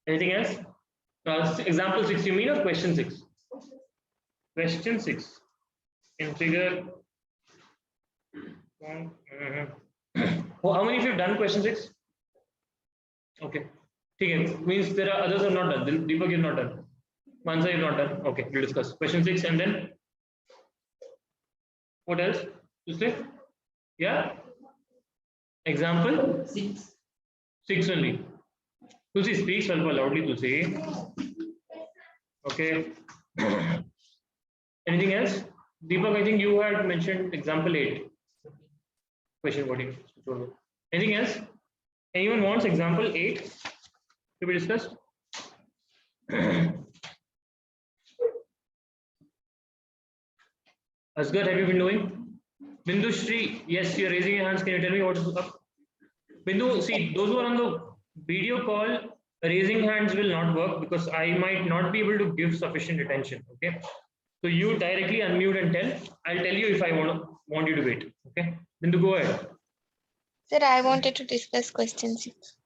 Anything else? Example 6 you mean, or question 6? Question 6 in figure. How many of you have done question 6? Okay. Okay. Means there are others are not done. Deepak is not done. Mansa is not done. Okay, we'll discuss question 6 and then what else? You say? Yeah. Example 6. 6 only. Tulsi, speak ಸ್ವಲ್ಪ loudly, Tulsi. Okay. Anything else? Deepak, I think you had mentioned example 8. Question 14. Anything else? Anyone wants example 8 to be discussed? Asghar, have you been doing? Bindu Shri, yes, you're raising your hands. Can you tell me what is up? Bindu, see, those who are on the video call, raising hands will not work because I might not be able to give sufficient attention. Okay, so you directly unmute and tell. I'll tell you if I want you to wait. Okay, Bindu, go ahead. Sir, I wanted to discuss question 6.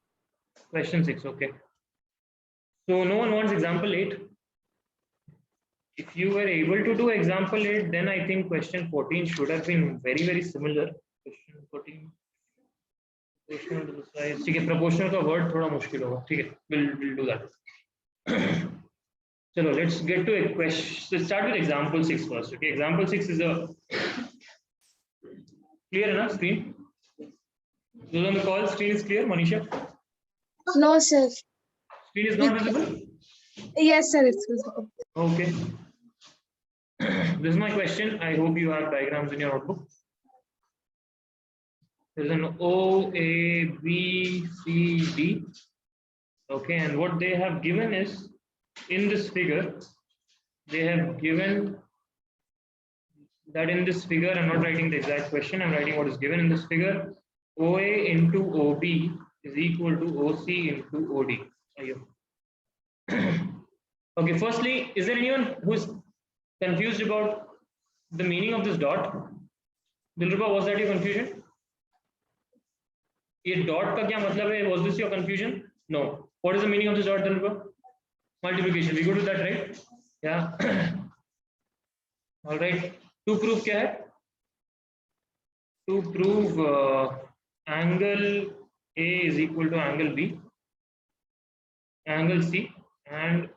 Question 6, okay. So no one wants example 8. If you were able to do example 8, then I think question 14 should have been very, very similar. Question 14. Proportional to the size. ठीक है, proportional का word थोड़ा मुश्किल होगा. ठीक है, we'll do that. चलो, let's get to a question. Let's start with example 6 first. Okay, example 6 is a clear enough screen. Those on the call, screen is clear. Manisha. No, sir. Screen is not visible. Yes, sir, it's visible. Okay. This is my question. I hope you have diagrams in your notebook. There's an O, A, B, C, D. Okay, and what they have given is in this figure, they have given that in this figure, I'm not writing the exact question, I'm writing what is given in this figure. OA into OB is equal to OC into OD. Okay, firstly, is there anyone who is confused about the meaning of this dot? Dilruba, was that your confusion? ये dot का क्या मतलब है? Was this your confusion? No. What is the meaning of this dot, Dilruba? Multiplication. We go to that, right? Yeah. All right. To prove क्या है? To prove angle A is equal to angle B, angle C, and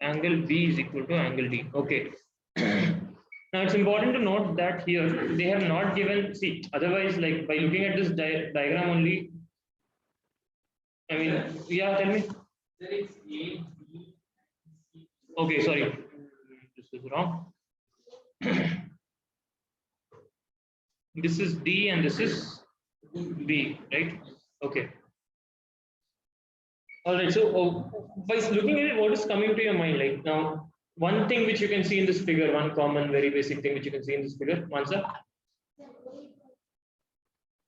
angle B is equal to angle D. Okay. Now it's important to note that here they have not given, see, otherwise, like by looking at this diagram only, I mean, yeah, tell me. Okay, sorry, this is wrong. This is D and this is B, right? Okay. All right, so by looking at it, what is coming to your mind? Like now, one thing which you can see in this figure, one common, very basic thing which you can see in this figure, answer.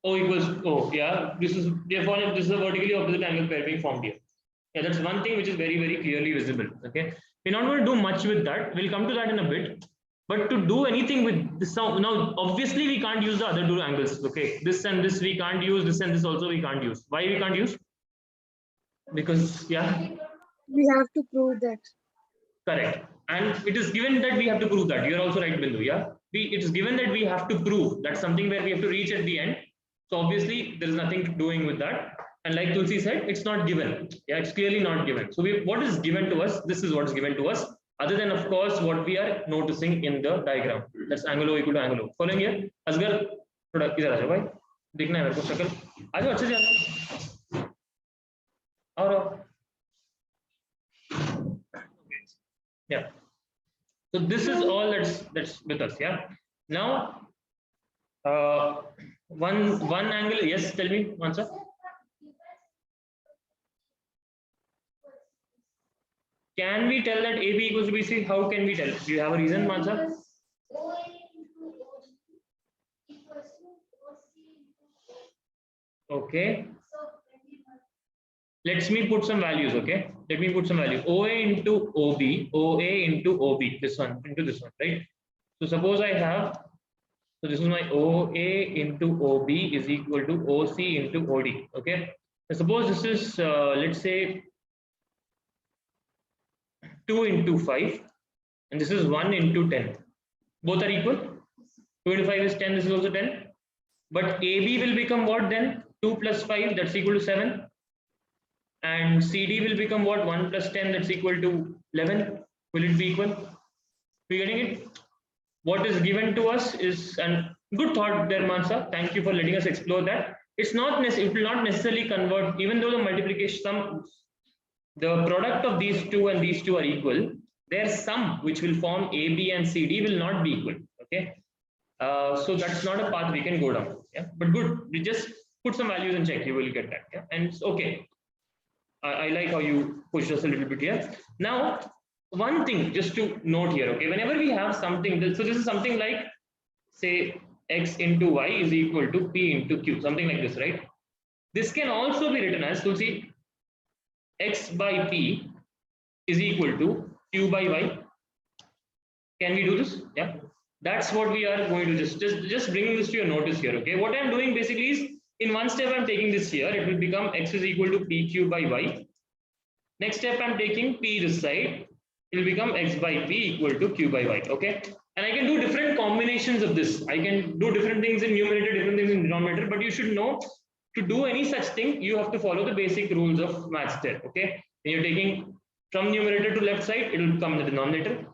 O equals O, yeah. This is therefore this is a vertically opposite angle pair being formed here. Yeah, that's one thing which is very, very clearly visible. Okay, we're not going to do much with that. We'll come to that in a bit. But to do anything with this now, obviously we can't use the other two angles. Okay, this and this we can't use. This and this also we can't use. Why we can't use? Because yeah, We have to prove that. correct. And it is given that we have to prove that. You are also right, Bindu. Yeah, it is given that we have to prove that something where we have to reach at the end. So obviously there is nothing doing with that. And like Tulsi said, it's not given. Yeah, it's clearly not given. So what is given to us? This is what is given to us. Other than of course what we are noticing in the diagram. That's angle O equal to angle O. Following here, Asghar, थोड़ा इधर आ जाओ भाई. देखना है मेरे को शक्ल. आ जाओ अच्छे से आ जाओ. और yeah. So this is all that's with us. Yeah. Now, one angle. Yes, tell me, answer. Can we tell that AB equals to BC? How can we tell? Do you have a reason, Mansa? Okay. Let me put some values. Okay. Let me put some value. OA into OB, OA into OB. This one into this one, right? So suppose I have. So this is my OA into OB is equal to OC into OD. Okay. So suppose this is let's say 2 into 5, and this is 1 into 10. Both are equal. 2 into 5 is 10, this is also 10. But AB will become what then? 2 plus 5, that's equal to 7. And CD will become what? 1 plus 10, that's equal to 11. Will it be equal? We getting it? What is given to us is a good thought there, Mansa. Thank you for letting us explore that. It's not it will not necessarily convert, even though the multiplication the product of these two and these two are equal, their sum, which will form AB and CD, will not be equal. Okay, so that's not a path we can go down. Yeah, but good. We just put some values and check. You will get that. Yeah, and it's okay. I like how you pushed us a little bit here. Now, one thing just to note here. Okay, whenever we have something, so this is something like, say, x into y is equal to p into q, something like this, right? This can also be written as, see, x by p is equal to q by y. Can we do this? Yeah, that's what we are going to just bringing this to your notice here. Okay, what I'm doing basically is, in one step I'm taking this here, it will become x is equal to pq by y. Next step I'm taking p this side, it will become x by p equal to q by y. Okay, and I can do different combinations of this. I can do different things in numerator, different things in denominator, but you should know, to do any such thing, you have to follow the basic rules of maths there. Okay, when you're taking from numerator to left side, it will come in the denominator.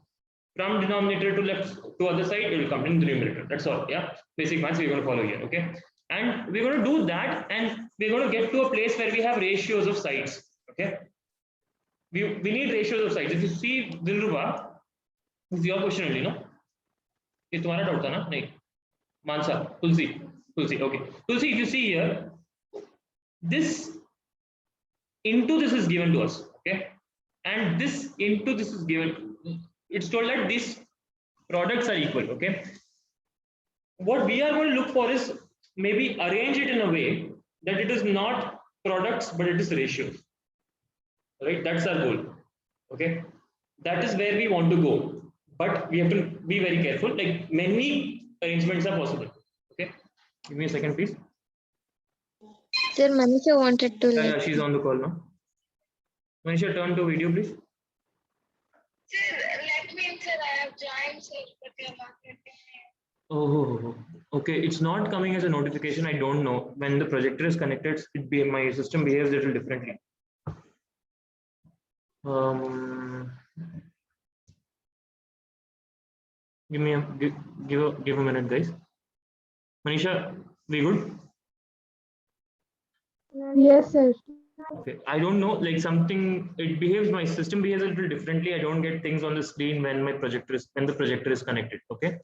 From denominator to left to other side, it will come in the numerator. That's all. Yeah, basic maths we're going to follow here. Okay, and we're going to do that, and we're going to get to a place where we have ratios of sides. Okay, we need ratios of sides. If you see Dilruba, this is your question only, no? ये तुम्हारा doubt था ना? नहीं. Mansa, Tulsi. Okay. Tulsi, if you see here, this into this is given to us. Okay, and this into this is given. It's told that these products are equal. Okay, what we are going to look for is maybe arrange it in a way that it is not products but it is ratios, right? That's our goal. Okay, that is where we want to go, but we have to be very careful. Like, many arrangements are possible. Okay, give me a second, please. Sir, Manisha wanted to. Yeah, she's on the call now. Manisha, turn to video, please. Sir, let me, sir. I have joined, sir, but you're not getting it. Oh, okay. It's not coming as a notification. I don't know. When the projector is connected, my system behaves a little differently. Give a minute, guys. Manisha, we good? Yes, sir. Okay, I don't know, like something, it behaves, my system behaves a little differently. I don't get things on the screen when the projector is connected. Okay,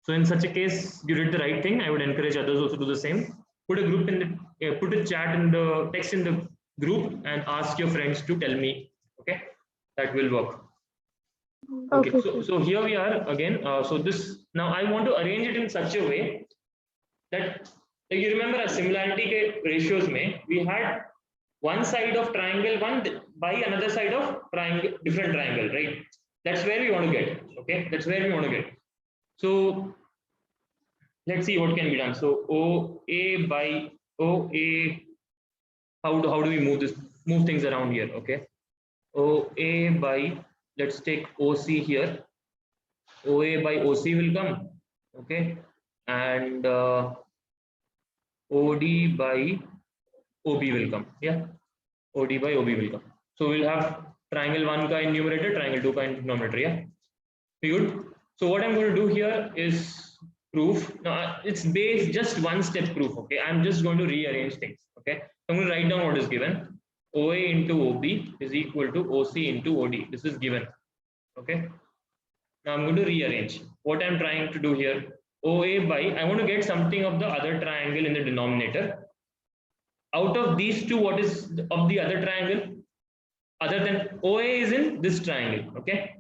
so in such a case, you did the right thing. I would encourage others also to do the same. Put a group in the, put a chat in the text in the group and ask your friends to tell me. Okay, that will work. Okay, so here we are again. So this, now I want to arrange it in such a way that, like, you remember a similarity ke ratios mein, we had one side of triangle one by another side of triangle, different triangle, right? That's where we want to get. Okay, that's where we want to get. So let's see what can be done. So OA by OA, how do we move things around here? Okay, OA by, let's take OC here. OA by OC will come. Okay, and OD by OB will come. Yeah, OD by OB will come. So we'll have triangle 1 ka in numerator, triangle 2 ka in denominator. Yeah, be good. So what I'm going to do here is proof. Now it's based just one step proof. Okay, I'm just going to rearrange things. Okay, so I'm going to write down what is given. OA into OB is equal to OC into OD. This is given. Okay, now I'm going to rearrange. What I'm trying to do here, OA by, I want to get something of the other triangle in the denominator. Out of these two, what is of the other triangle? Other than OA is in this triangle. Okay,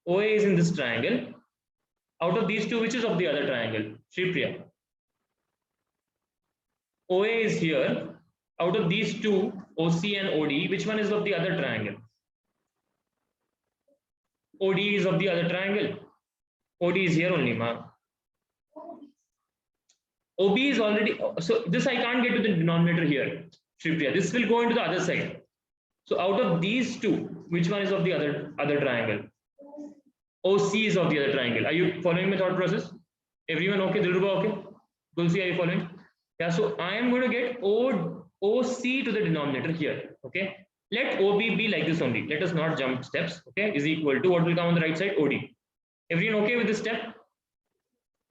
OA is in this triangle. Out of these two, which is of the other triangle? Shripriya. OA is here. Out of these two, OC and OD, which one is of the other triangle? OD is of the other triangle. OD is here only, ma. OB is already, so this I can't get to the denominator here, Shripriya. This will go into the other side. So out of these two, which one is of the other triangle? OC is of the other triangle. Are you following my thought process? Everyone okay? Dilruba okay? Tulsi, are you following? Yeah, so I am going to get OC to the denominator here. Okay. Let OB be like this only. Let us not jump steps. Okay, is equal to what will come on the right side? OD. Everyone okay with this step?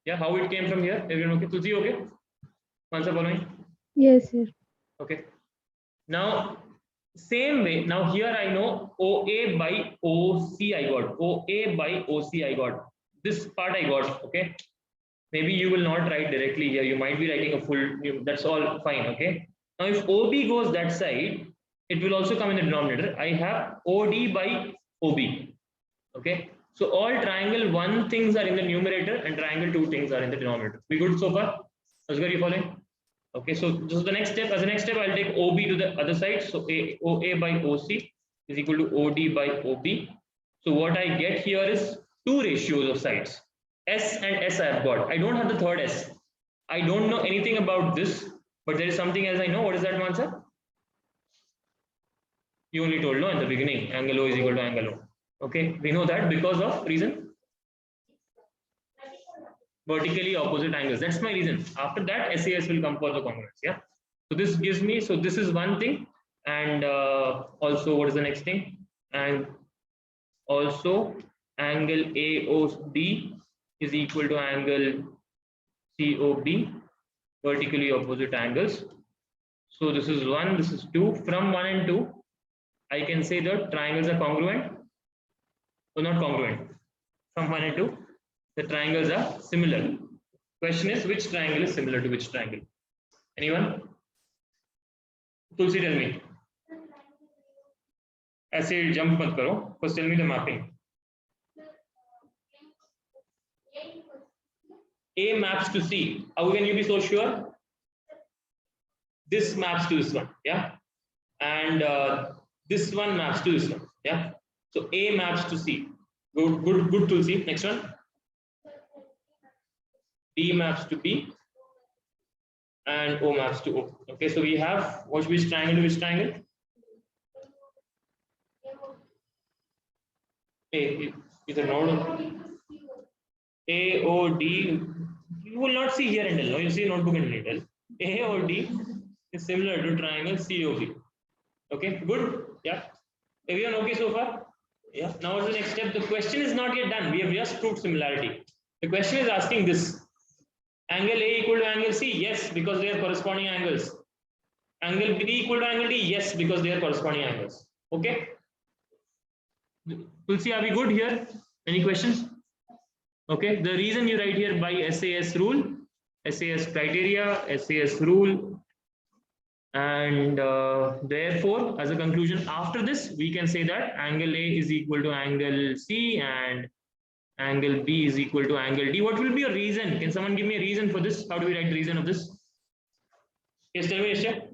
Yeah, how it came from here? Everyone okay? Tulsi okay? Answer following? Yes, sir. Okay. Now, same way. Now here I know OA by OC I got. OA by OC I got. This part I got. Okay. Maybe you will not write directly here. You might be writing a full. That's all fine. Okay. Now if OB goes that side, it will also come in the denominator. I have OD by OB. Okay. So all triangle 1 things are in the numerator and triangle 2 things are in the denominator. We good so far? Asghar, you following? Okay, so this is the next step. As a next step, I'll take OB to the other side. So OA by OC is equal to OD by OB. So what I get here is 2 ratios of sides. S and S I have got. I don't have the third S. I don't know anything about this, but there is something else I know. What is that, Mansa? You only told no in the beginning. Angle O is equal to angle O. Okay, we know that because of reason vertically opposite angles. That's my reason. After that, SAS will come for the congruence. Yeah. So this gives me. So this is one thing, and also what is the next thing? And also angle AOD is equal to angle COB, vertically opposite angles. So this is 1. This is 2. From 1 and 2, I can say that triangles are congruent. So not congruent. From 1 and 2, the triangles are similar. Question is, which triangle is similar to which triangle? Anyone? Tulsi, tell me. ऐसे jump मत करो. First tell me the mapping. A maps to C. How can you be so sure? This maps to this one. Yeah. And this one maps to this one. Yeah. So A maps to C. Good Tulsi. Next one. B maps to B and O maps to O. Okay, so we have which triangle to which triangle? A, either node AOD. You will not see here and L. No, you see notebook and L. AOD is similar to triangle COB. Okay, good. Yeah. Everyone okay so far? Yeah. Now what's the next step? The question is not yet done. We have just proved similarity. The question is asking this. Angle A equal to angle C? Yes, because they are corresponding angles. Angle B equal to angle D? Yes, because they are corresponding angles. Okay. We'll see. Are we good here? Any questions? Okay. The reason you write here by SAS rule, SAS criteria, SAS rule, and therefore, as a conclusion, after this, we can say that angle A is equal to angle C and angle B is equal to angle D. What will be a reason? Can someone give me a reason for this? How do we write the reason of this? Yes, tell me, Yashya.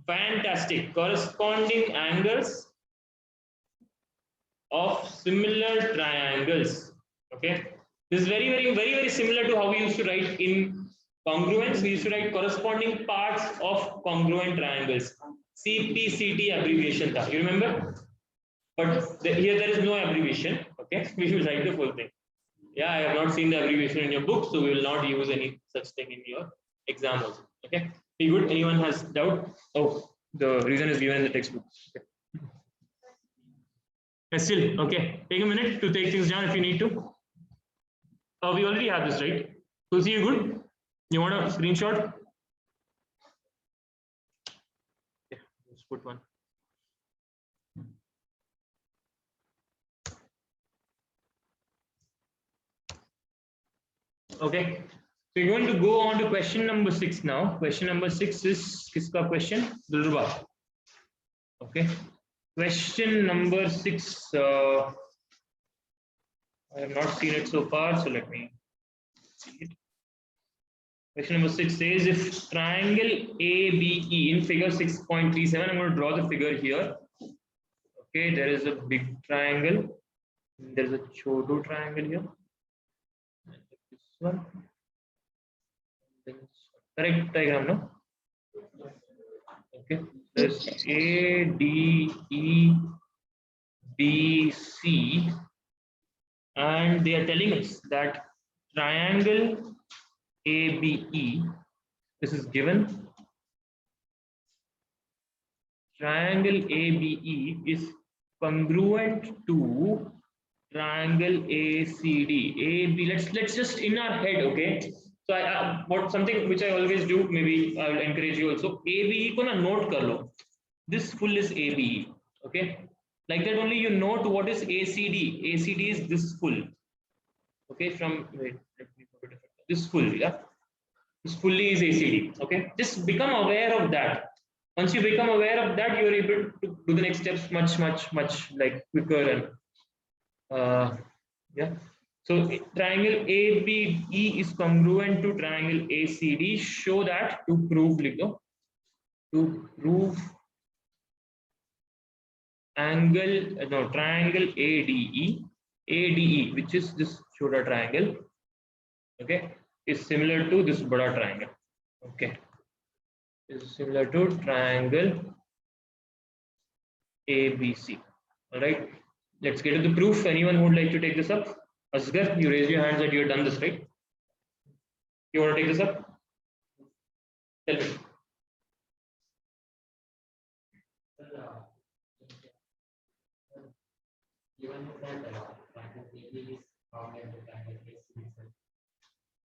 Fantastic. Corresponding angles of similar triangles. Okay. This is very similar to how we used to write in congruence. We used to write corresponding parts of congruent triangles. CPCT abbreviation. You remember? But here there is no abbreviation. Okay, we will write the full thing. Yeah, I have not seen the abbreviation in your book, so we will not use any such thing in your exam also. Okay, be good. Anyone has doubt? Oh, the reason is given in the textbook. Okay. Still, okay. Take a minute to take things down if you need to. Oh, we already have this, right? Tulsi, you good? You want a screenshot? Yeah, let's put one. Okay, so you're going to go on to question number 6 now. Question number 6 is kiska question? Dilruba. Okay, question number 6. I have not seen it so far, so let me see it. Question number 6 says if triangle ABE in figure 6.37, I'm going to draw the figure here. Okay, there is a big triangle. There is a chodo triangle here. One. Correct diagram, no? Okay. This A, D, E, B, C, and they are telling us that triangle ABE, this is given. Triangle ABE is congruent to triangle ACD. AB, let's just in our head, okay? So what something which I always do, maybe I will encourage you also. ABE को ना note कर लो. This full is ABE, okay? Like that only you note what is ACD. ACD is this full, okay? From wait, let me put it this full, yeah. This fully is ACD, okay? Just become aware of that. Once you become aware of that, you are able to do the next steps much like quicker and yeah. So triangle ABE is congruent to triangle ACD. Show that to prove, to prove triangle ADE, which is this shorter triangle, okay, is similar to this bada triangle, okay, is similar to triangle ABC. All right, let's get to the proof. Anyone who would like to take this up? Asghar, you raise your hands that you have done this, right? You want to take this up? Tell me. Given that triangle AB is congruent to triangle AC,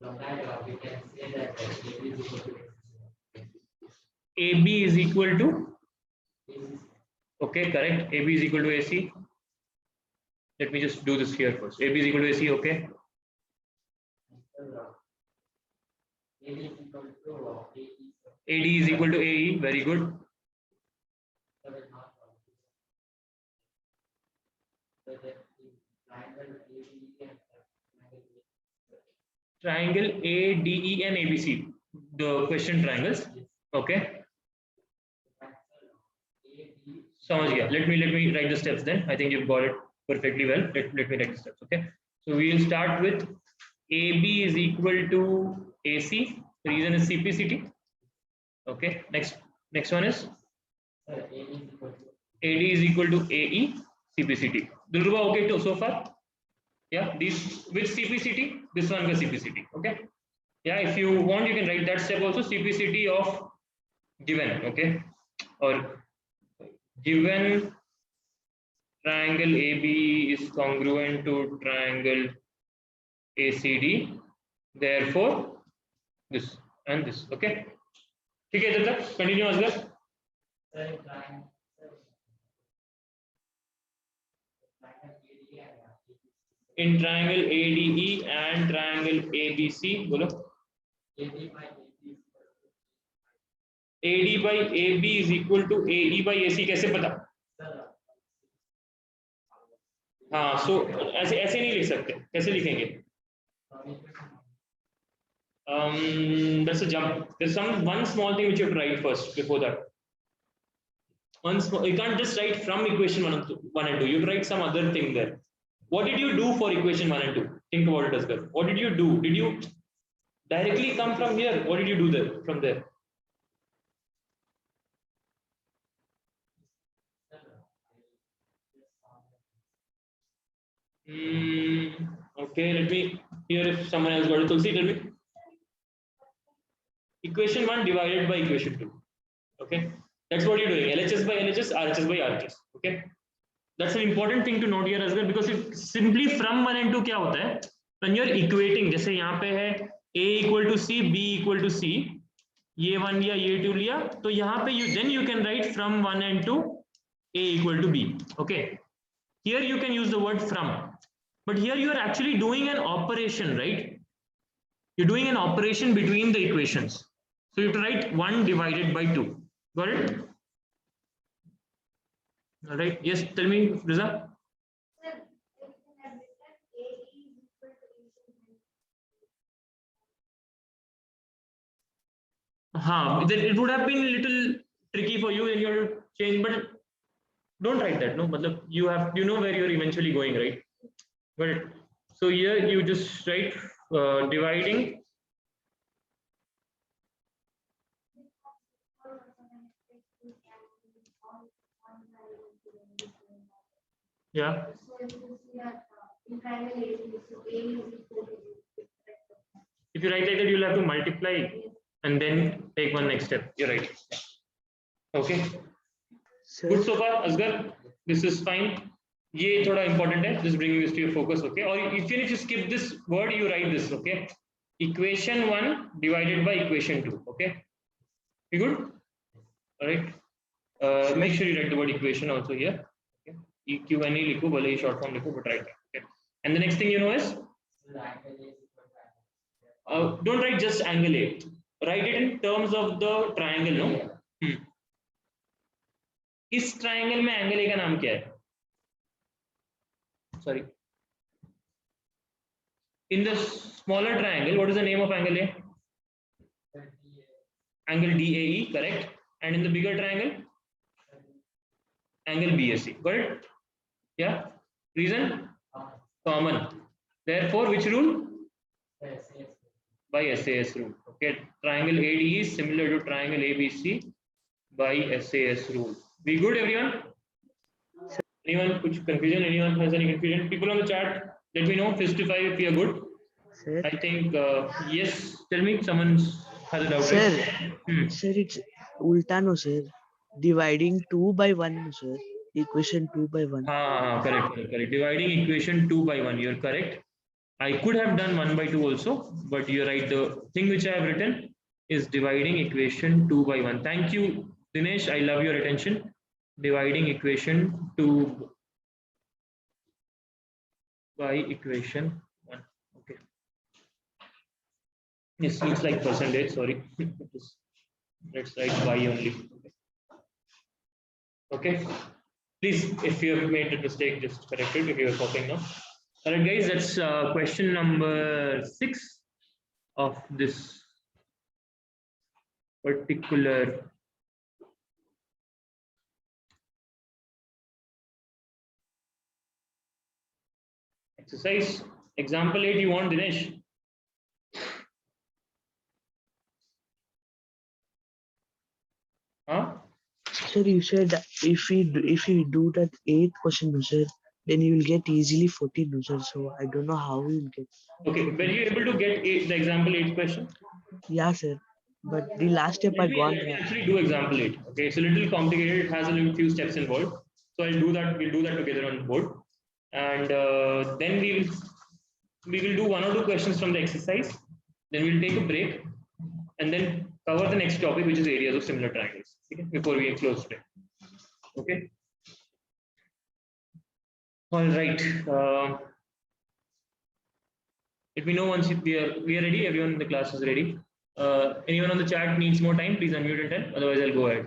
from that we can say that AB is equal to AB is equal to, okay, correct. AB is equal to AC. Let me just do this here first. AB is equal to AC, okay. AD is equal to AE, very good. Triangle ADE and ABC, the question triangles, okay. समझ गया. Let me write the steps then. I think you've got it perfectly well. Let me write the steps, okay. So we will start with AB is equal to AC. The reason is CPCT. Okay. Next one is AD is equal to AE, CPCT. Dilruba, okay to so far? Yeah. These which CPCT? This one is CPCT. Okay. Yeah. If you want, you can write that step also. CPCT of given. Okay. Or given triangle AB is congruent to triangle ACD, therefore this and this. Okay. ठीक है तब तक continue Asghar. In triangle ADE and triangle ABC, बोलो. AD by AB is equal to AE by AC. कैसे पता? हाँ, so ऐसे नहीं लिख सकते. कैसे लिखेंगे? That's a jump. There's one small thing which you have to write first before that. You can't just write from equation 1 and 2. You have to write some other thing there. What did you do for equation 1 and 2? Think about it, Asghar. What did you do? Did you directly come from here? What did you do there from there? Okay, let me hear if someone else got it. Tulsi, tell me. Equation 1 divided by equation 2. Okay, that's what you're doing. LHS by LHS, RHS by RHS. Okay, that's an important thing to note here as well, because if simply from 1 and 2 क्या होता है? When you're equating, जैसे यहाँ पे है A equal to C, B equal to C, ये 1 लिया, ये 2 लिया, तो यहाँ पे then you can write from 1 and 2 A equal to B. Okay, here you can use the word from, but here you are actually doing an operation, right? You're doing an operation between the equations. So you have to write 1 divided by 2. Got it? All right. Yes, tell me, Riza. It would have been a little tricky for you in your change, but don't write that. No, matlab you know where you're eventually going, right? But so here you just write dividing. Yeah. If you write like that, you'll have to multiply and then take one next step. You're right. Okay. Sir, Good so far, Asgar. This is fine. ये थोड़ा important है. Just bringing this to your focus. Okay. Or even if you skip this word, you write this. Okay. Equation 1 divided by equation 2. Okay. You good? All right. Make sure you write the word equation also here. Okay. EQNE लिखो, भले ही short form लिखो, but write it. Okay. And the next thing you know is don't write just angle A. Write it in terms of the triangle. No. इस triangle में angle A का नाम क्या है? Sorry. In the smaller triangle, what is the name of angle A? Angle DAE, correct. And in the bigger triangle, angle BSE. Got it? Yeah. Reason? Common. Therefore, which rule? By SAS rule. Okay. Triangle AD is similar to triangle ABC by SAS rule. We good, everyone? Anyone which confusion? Anyone has any confusion? People on the chat, let me know. 55 if we are good. sir, I think yes. Tell me, someone has a doubt. sir, Right? sir, it's ulta no, sir. Dividing 2 by 1, no, sir. Equation 2 by 1. Correct. Dividing equation 2 by 1. You're correct. I could have done 1 by 2 also, but you're right. The thing which I have written is dividing equation 2 by 1. Thank you, Dinesh. I love your attention. Dividing equation 2 by equation 1. Okay. This looks like percentage. Sorry. Let's write y only. Okay. Please, if you have made a mistake, just correct it if you are copying now. All right, guys, that's question number 6 of this particular exercise. Example 8, you want, Dinesh? Huh? Sir, you said that if we do that 8th question, no, sir, then you will get easily 14, no, sir. So I don't know how we will get. Okay, were you able to get the example 8 question? Yeah, sir. But the last step I gone Let me wrong. actually do example 8. Okay, it's a little complicated. It has a little few steps involved. So I'll do that. We'll do that together on the board, and then we will do 1 or 2 questions from the exercise. Then we'll take a break, and then cover the next topic, which is areas of similar triangles. Okay, before we close today. Okay. All right. Let me know once we are ready. Everyone in the class is ready. Anyone on the chat needs more time, please unmute and tell. Otherwise, I'll go ahead.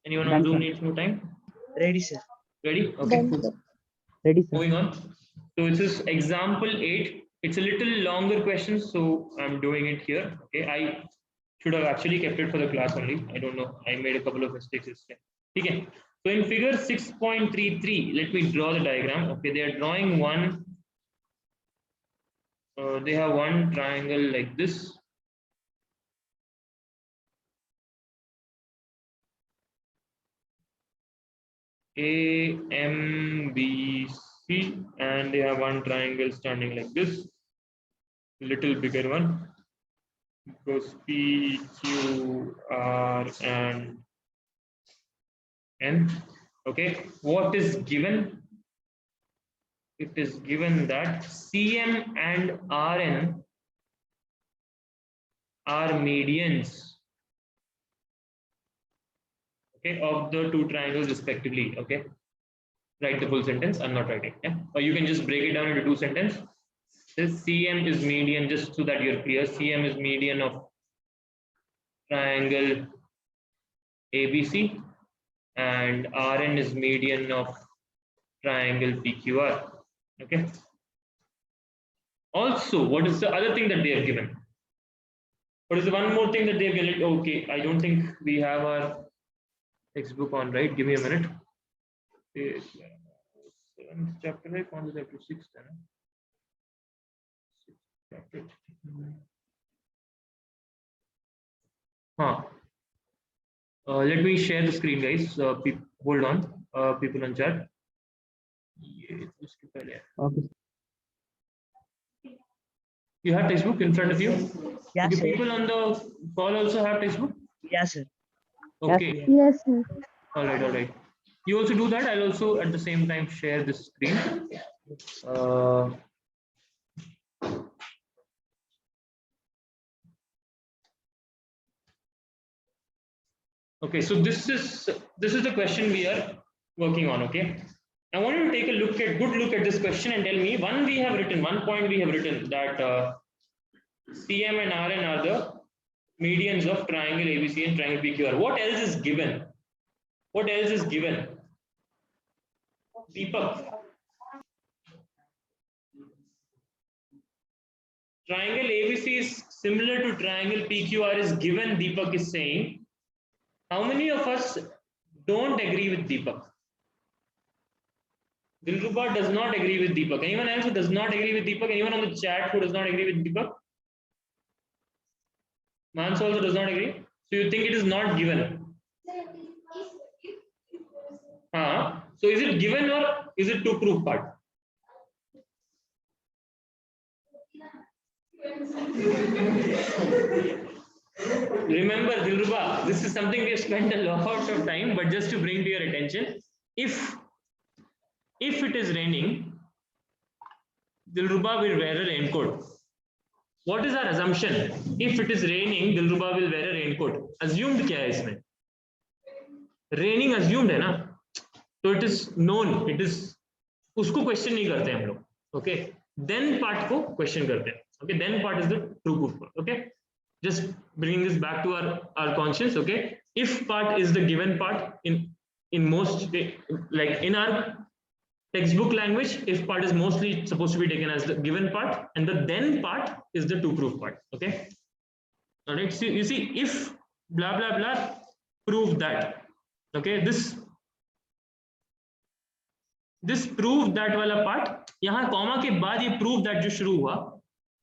Anyone on Zoom needs more time? Ready, sir. Ready? Okay. Done, sir. Ready, sir. Moving on. So this is example 8. It's a little longer question, so I'm doing it here. Okay. I should have actually kept it for the class only. I don't know. I made a couple of mistakes this time. Okay. So in figure 6.33, let me draw the diagram. Okay. They are drawing one. They have one triangle like this. A, M, B, C, and they have one triangle standing like this, little bigger one. Goes P, Q, R, and N. Okay, what is given? It is given that CM and RN are medians, okay, of the 2 triangles respectively. Okay, write the full sentence. I'm not writing. Yeah, or you can just break it down into 2 sentences. This CM is median, just so that you're clear. CM is median of triangle ABC, and RN is median of triangle PQR. Okay. Also, what is the other thing that they have given? What is the one more thing that they have given? Okay, I don't think we have our textbook on, right? Give me a minute. 7th chapter, right? Chapter 6. Let me share the screen, guys. Hold on, people on chat. ये उसके पहले है। Okay. You have textbook in front of you? Yeah, Do sir. people on the call also have textbook? Yeah, sir. Okay. Yes, sir. All right, all right. You also do that. I'll also at the same time share this screen. Okay, so this is the question we are working on. Okay, I want you to take a good look at this question and tell me one point we have written that CM and RN are the medians of triangle ABC and triangle PQR. What else is given? What else is given? Deepak. Triangle ABC is similar to triangle PQR is given, Deepak is saying. How many of us don't agree with Deepak? Dilruba does not agree with Deepak. Anyone else who does not agree with Deepak? Anyone on the chat who does not agree with Deepak? Mans also does not agree. So you think it is not given? So is it given or is it to prove part? Remember, Dilruba, this is something we have spent a lot of time, but just to bring to your attention, if it is raining, Dilruba will wear a raincoat. What is our assumption? If it is raining, Dilruba will wear a raincoat. Assumed क्या है इसमें? Raining assumed है ना? So it is known. It is उसको question नहीं करते हम लोग. Okay. Then part को question करते हैं. Okay. Then part is the true proof part. Okay. Just bringing this back to our conscience. Okay. If part is the given part in most, like in our textbook language, if part is mostly supposed to be taken as the given part, and the then part is the to prove part. Okay. All right. So you see, if blah blah blah prove that. Okay. This prove that वाला part, यहाँ comma के बाद ये prove that जो शुरू हुआ,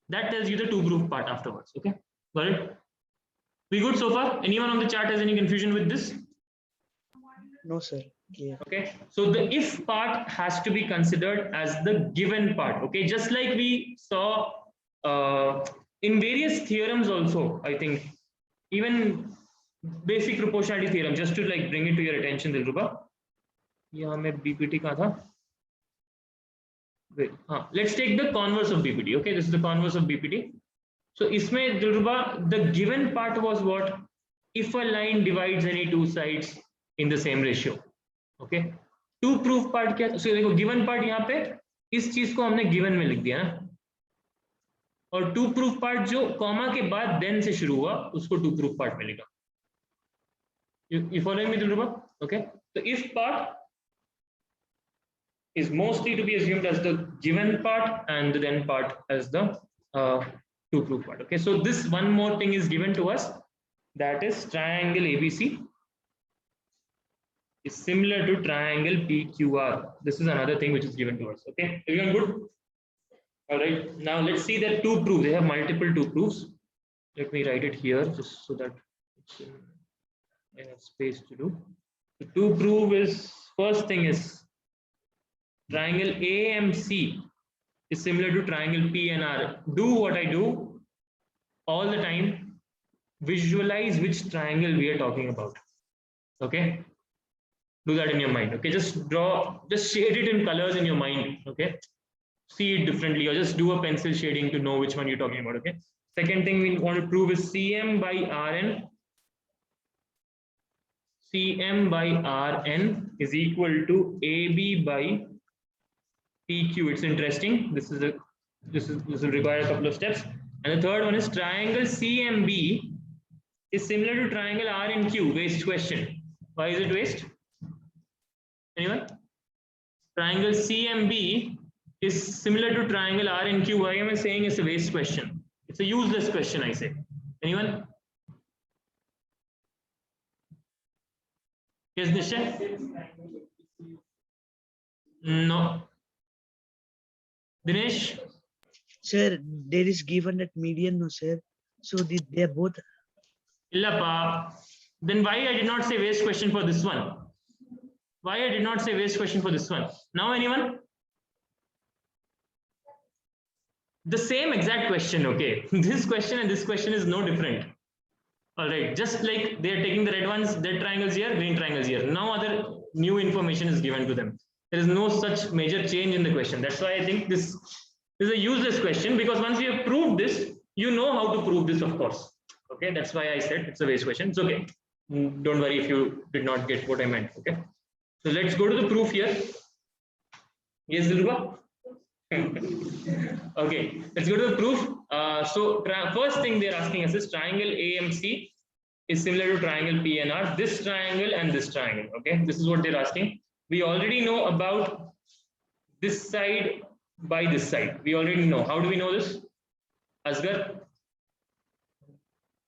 that tells you the to prove part afterwards. Okay. Got it? We good so far? Anyone on the chat has any confusion with this? No, sir. Yeah. Okay, so the if part has to be considered as the given part. Okay, just like we saw in various theorems also, I think, even basic proportionality theorem, just to like bring it to your attention, Dilruba. यहाँ में BPT कहाँ था? Wait, let's take the converse of BPT. Okay, this is the converse of BPT. So इसमें Dilruba, the given part was what? If a line divides any two sides in the same ratio. Okay, to prove part क्या? So देखो given part यहाँ पे इस चीज को हमने given में लिख दिया ना, और to prove part जो comma के बाद then से शुरू हुआ उसको to prove part में लिखा. You following me, Dilruba? Okay, so if part is mostly to be assumed as the given part and the then part as the to prove part. Okay, so this one more thing is given to us, that is triangle ABC is similar to triangle PQR. This is another thing which is given to us. Okay, everyone good? All right, now let's see that two proofs. They have multiple two proofs. Let me write it here just so that it's I have space to do. The two proof is, first thing is triangle AMC is similar to triangle PNR. Do what I do all the time. Visualize which triangle we are talking about. Okay, do that in your mind. Okay, just shade it in colors in your mind. Okay, see it differently, or just do a pencil shading to know which one you're talking about. Okay, second thing we want to prove is CM by RN. CM by RN is equal to AB by PQ. It's interesting. This will require a couple of steps. And the third one is triangle CMB is similar to triangle RNQ. Waste question. Why is it waste? Anyone? Triangle CMB is similar to triangle RNQ. Why am I saying it's a waste question? It's a useless question, I say. Anyone? Yes, Nisha? No. Dinesh? Sir, there is given that median, no, sir. So they are both. Illapa. Then why I did not say waste question for this one? Why I did not say waste question for this one? Now anyone? the same exact question. Okay, this question and this question is no different. All right, just like they are taking the red ones, red triangles here, green triangles here. No other new information is given to them. There is no such major change in the question. That's why I think this is a useless question, because once you have proved this, you know how to prove this, of course. Okay, that's why I said it's a waste question. It's okay. Don't worry if you did not get what I meant. Okay, so let's go to the proof here. Yes, Dilruba? Okay, let's go to the proof. So first thing they're asking us is triangle AMC is similar to triangle PNR, this triangle and this triangle. Okay, this is what they're asking. We already know about this side by this side. We already know. How do we know this? Asghar?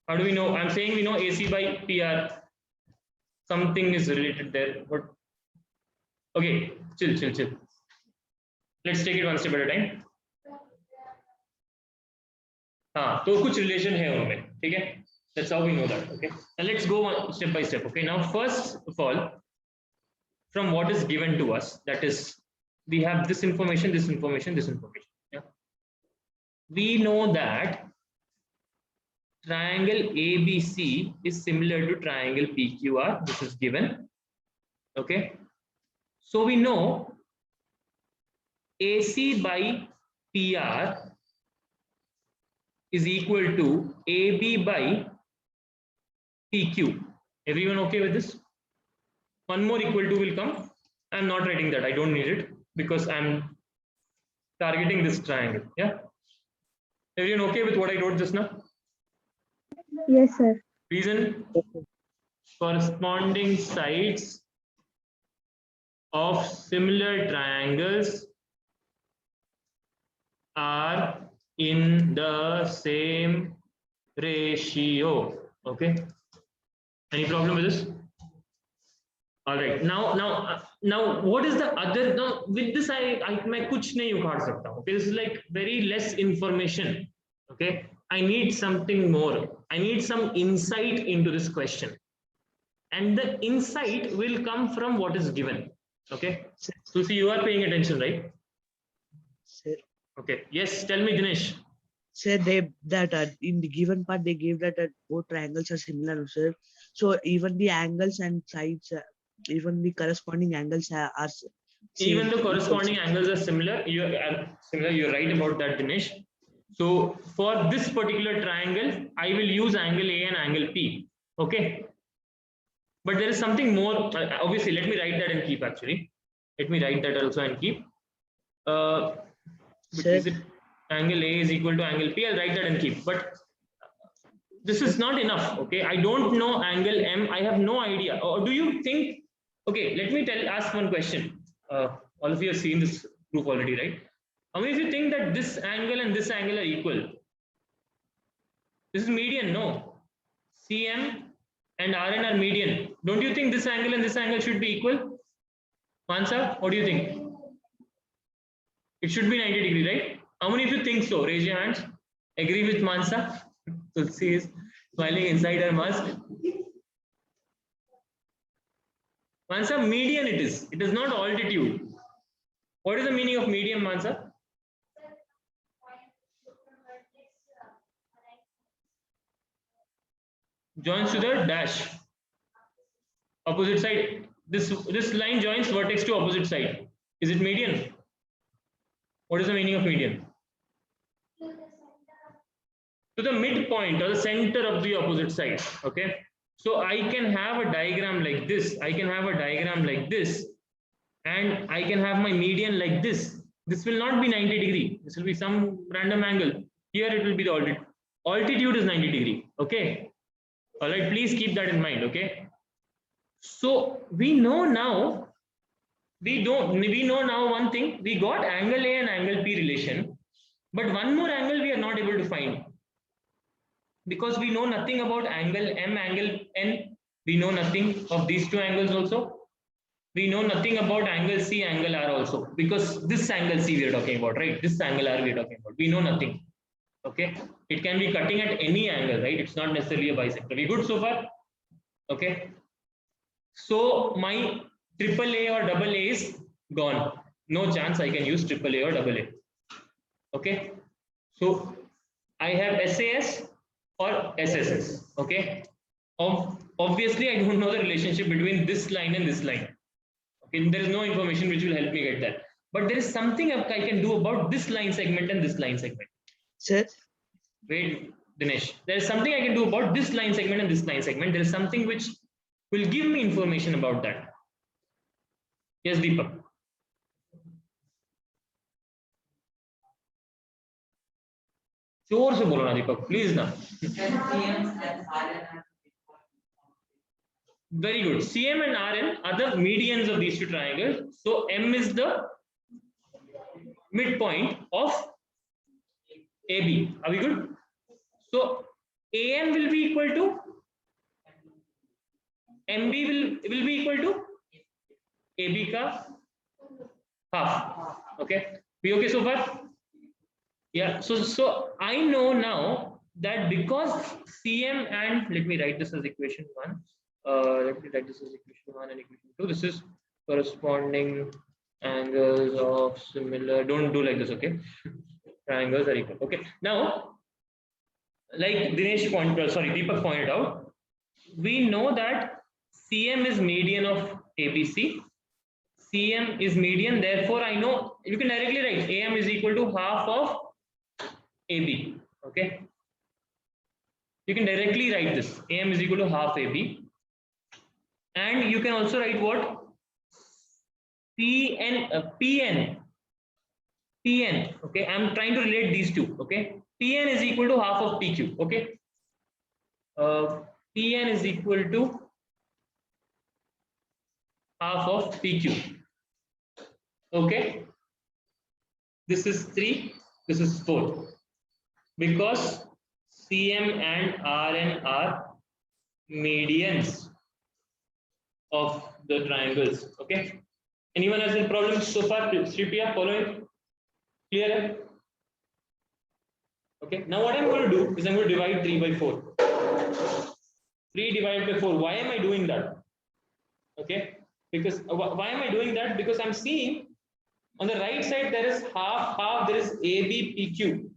How do we know? I'm saying we know AC by PR. Something is related there. But okay, chill. Let's take it one step at a time. हाँ, तो कुछ relation है उनमें, ठीक है? That's how we know that. Okay. Now let's go one step by step. Okay. Now first of all, from what is given to us, that is, we have this information, this information, this information. Yeah. We know that triangle ABC is similar to triangle PQR. This is given. Okay. So we know AC by PR is equal to AB by PQ. Everyone okay with this? One more equal to will come. I'm not writing that. I don't need it because I'm targeting this triangle. Yeah. Everyone okay with what I wrote just now? Yes, sir. Reason: corresponding sides of similar triangles are in the same ratio. Okay. Any problem with this? All right. Now, what is the other? Now, with this, I kuch nahi ukhad sakta. Okay. This is like very less information. Okay. I need something more. I need some insight into this question, and the insight will come from what is given. Okay. So, see, you are paying attention, right? Sir, Okay. Yes. Tell me, Dinesh. sir, in the given part they gave that both triangles are similar, sir. So even the angles and sides, even the corresponding angles are same. Even the corresponding angles are similar. You are similar. You're right about that, Dinesh. So for this particular triangle, I will use angle A and angle P. Okay. But there is something more. Obviously, let me write that and keep. Actually, let me write that also and keep. Is it angle A is equal to angle P? I'll write that and keep. But this is not enough. Okay. I don't know angle M. I have no idea. Or do you think? Okay. Let me ask one question. All of you have seen this proof already, right? How many of you think that this angle and this angle are equal? This is median, no? CM and RN are median. Don't you think this angle and this angle should be equal? Mansa, what do you think? It should be 90 degree, right? How many of you think so? Raise your hands. Agree with Mansa? Tulsi is smiling inside her mask. Mansa, median it is. It is not altitude. What is the meaning of median, Mansa? Joins to the dash. Opposite side. This line joins vertex to opposite side. Is it median? What is the meaning of median? To the midpoint or the center of the opposite side. Okay. So I can have a diagram like this. I can have a diagram like this. And I can have my median like this. This will not be 90 degree. This will be some random angle. Here it will be the altitude. Altitude is 90 degree. Okay. All right. Please keep that in mind. Okay. So we know now. We know now one thing. We got angle A and angle P relation. But one more angle we are not able to find. Because we know nothing about angle M, angle N. We know nothing of these two angles also. We know nothing about angle C, angle R also. Because this angle C we are talking about, right? This angle R we are talking about. We know nothing. Okay. It can be cutting at any angle, right? It's not necessarily a bisector. We good so far? Okay. So my AAA or AA is gone. No chance I can use AAA or AA. Okay. So I have SAS or SSS. Okay. Obviously, I don't know the relationship between this line and this line. Okay, there is no information which will help me get that. But there is something I can do about this line segment and this line segment. Sir, Wait, Dinesh. There is something I can do about this line segment and this line segment. There is something which will give me information about that. Yes, Deepak. जोर से बोलो ना दीपक, please ना. Very good. CM and RN are the medians of these two triangles. So M is the midpoint of AB. Are we good? So AM will be equal to MB will be equal to AB ka half. Okay. We okay so far? Yeah. So I know now that because CM and let me write this as equation 1. Let me write this as equation 1 and equation 2. This is corresponding angles of similar. Don't do like this, okay? Triangles are equal. Okay. Now, like Deepak pointed out, we know that CM is median of ABC. CM is median. Therefore, I know you can directly write AM is equal to half of AB. Okay. You can directly write this. AM is equal to half AB. And you can also write what? PN. Okay, I'm trying to relate these two. Okay, PN is equal to half of PQ. Okay, PN is equal to half of PQ. Okay, this is 3, this is 4, because CM and RN are medians of the triangles. Okay, anyone has any problems so far? Sripriya, following? Clear? Okay, now what I'm going to do is I'm going to divide 3 by 4. 3 divided by 4. Why am I doing that? Okay, because why am I doing that? Because I'm seeing on the right side there is half, there is AB PQ.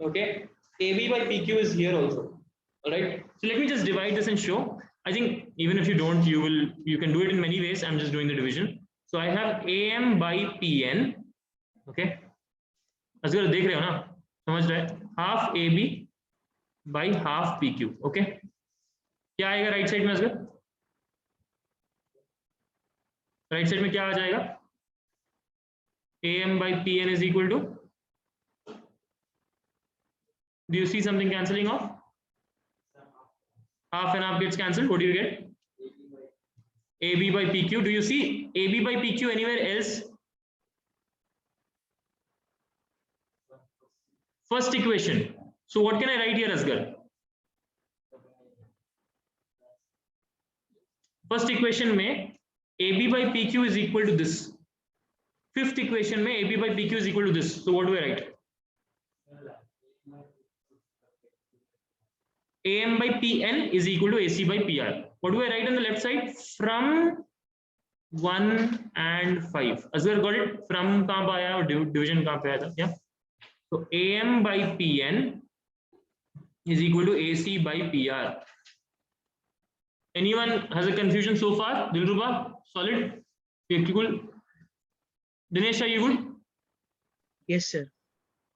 Okay, AB by PQ is here also. All right, so let me just divide this and show. I think even if you don't, you can do it in many ways. I'm just doing the division. So I have AM by PN. Okay, Asghar देख रहे हो ना, समझ रहे हैं, half AB by half PQ. Okay, क्या आएगा right side में असगर? राइट साइड में क्या आ जाएगा? AM by PN is equal to, do you see something cancelling off? Half and half gets cancelled. What do you get? AB by PQ. Do you see AB by PQ anywhere else? First equation. So what can I write here, Asgar? First equation में AB by PQ is equal to this. Fifth equation में AB by PQ is equal to this. So what do I write? AM by PN is equal to AC by PR. What do I write on the left side? From 1 and 5. Asgar got it? From कहाँ पे आया और division कहाँ पे आया था? Yeah. So AM by PN is equal to AC by PR. Anyone has a confusion so far? Dilruba, solid? Cool. Dinesh, are you good? yes, sir.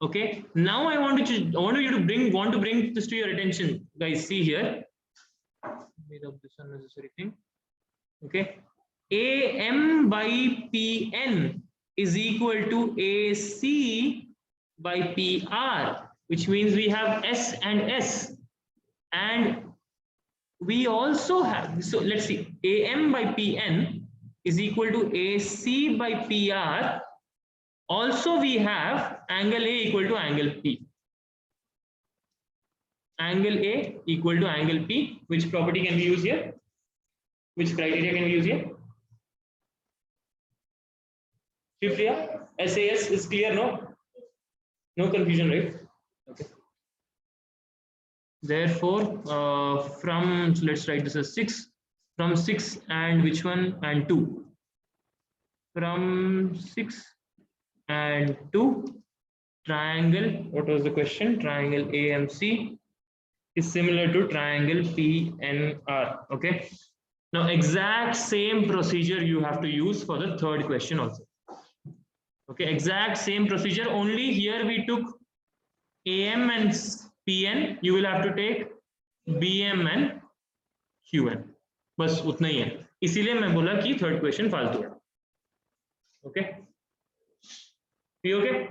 Okay. Now I want you to bring this to your attention, guys. See here. Made up this unnecessary thing. Okay. AM by PN is equal to AC by PR, which means we have S and S, and we also have, so let's see, AM by PN is equal to AC by PR. Also we have angle A equal to angle P. Angle A equal to angle P. Which property can we use here? Which criteria can we use here? Shivpriya, SAS is clear, no? No confusion, right? Okay. Therefore, from, so let's write this as 6. From 6 and which one? And 2. From 6 and 2, triangle, what was the question? Triangle AMC is similar to triangle PNR. Okay. Now, exact same procedure you have to use for the third question also. Okay, exact same procedure, only here we took AM and PN, you will have to take BM and QN. बस उतना ही है, इसीलिए मैं बोला कि third question फालतू है. Okay, okay?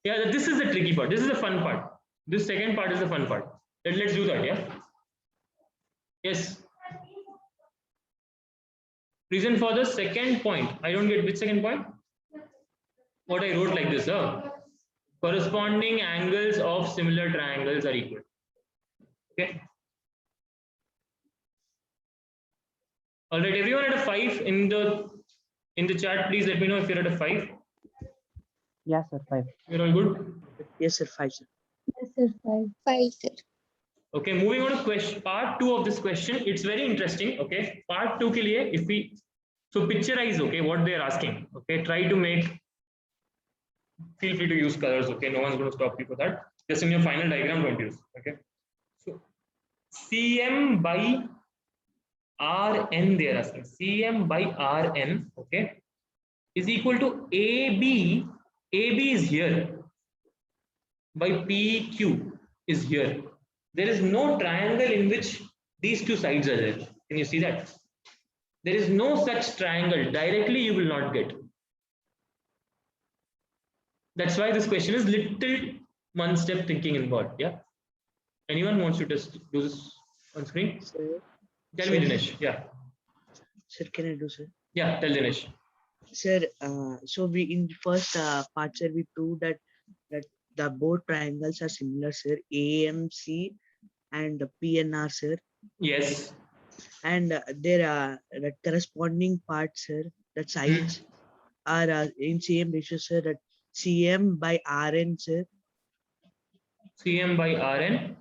Yeah, this is the tricky part. This is the fun part. This second part is the fun part. Let's do that. Yeah. Yes. Reason for the second point. I don't get which second point. What I wrote like this. Corresponding angles of similar triangles are equal. Okay. All right. Everyone at a 5 in the chat. Please let me know if you're at a 5. Yeah, sir. 5. You're all good. Yes, sir. 5, sir. Yes, sir. 5. 5, sir. Okay, moving on to question part 2 of this question. It's very interesting. Okay, part 2 ke liye, if we picturize, okay, what they are asking. Okay, try to make. Feel free to use colors. Okay, no one's going to stop you for that. Just in your final diagram, don't use. Okay, so CM by RN they are asking. CM by RN. Okay, is equal to AB. AB is here. By PQ is here. There is no triangle in which these two sides are there. Can you see that? There is no such triangle. Directly you will not get. That's why this question is little one step thinking involved. Yeah. Anyone wants to just do this on screen? Sir, Tell me, Dinesh. Yeah. sir, can I do, sir? Yeah. Tell Dinesh. Sir, so we in the first part, sir, we proved that the both triangles are similar, sir. AMC and PNR, sir. Yes. And there are the corresponding parts, sir. That sides are in same ratio, sir. That CM by RN, sir, CM by RN.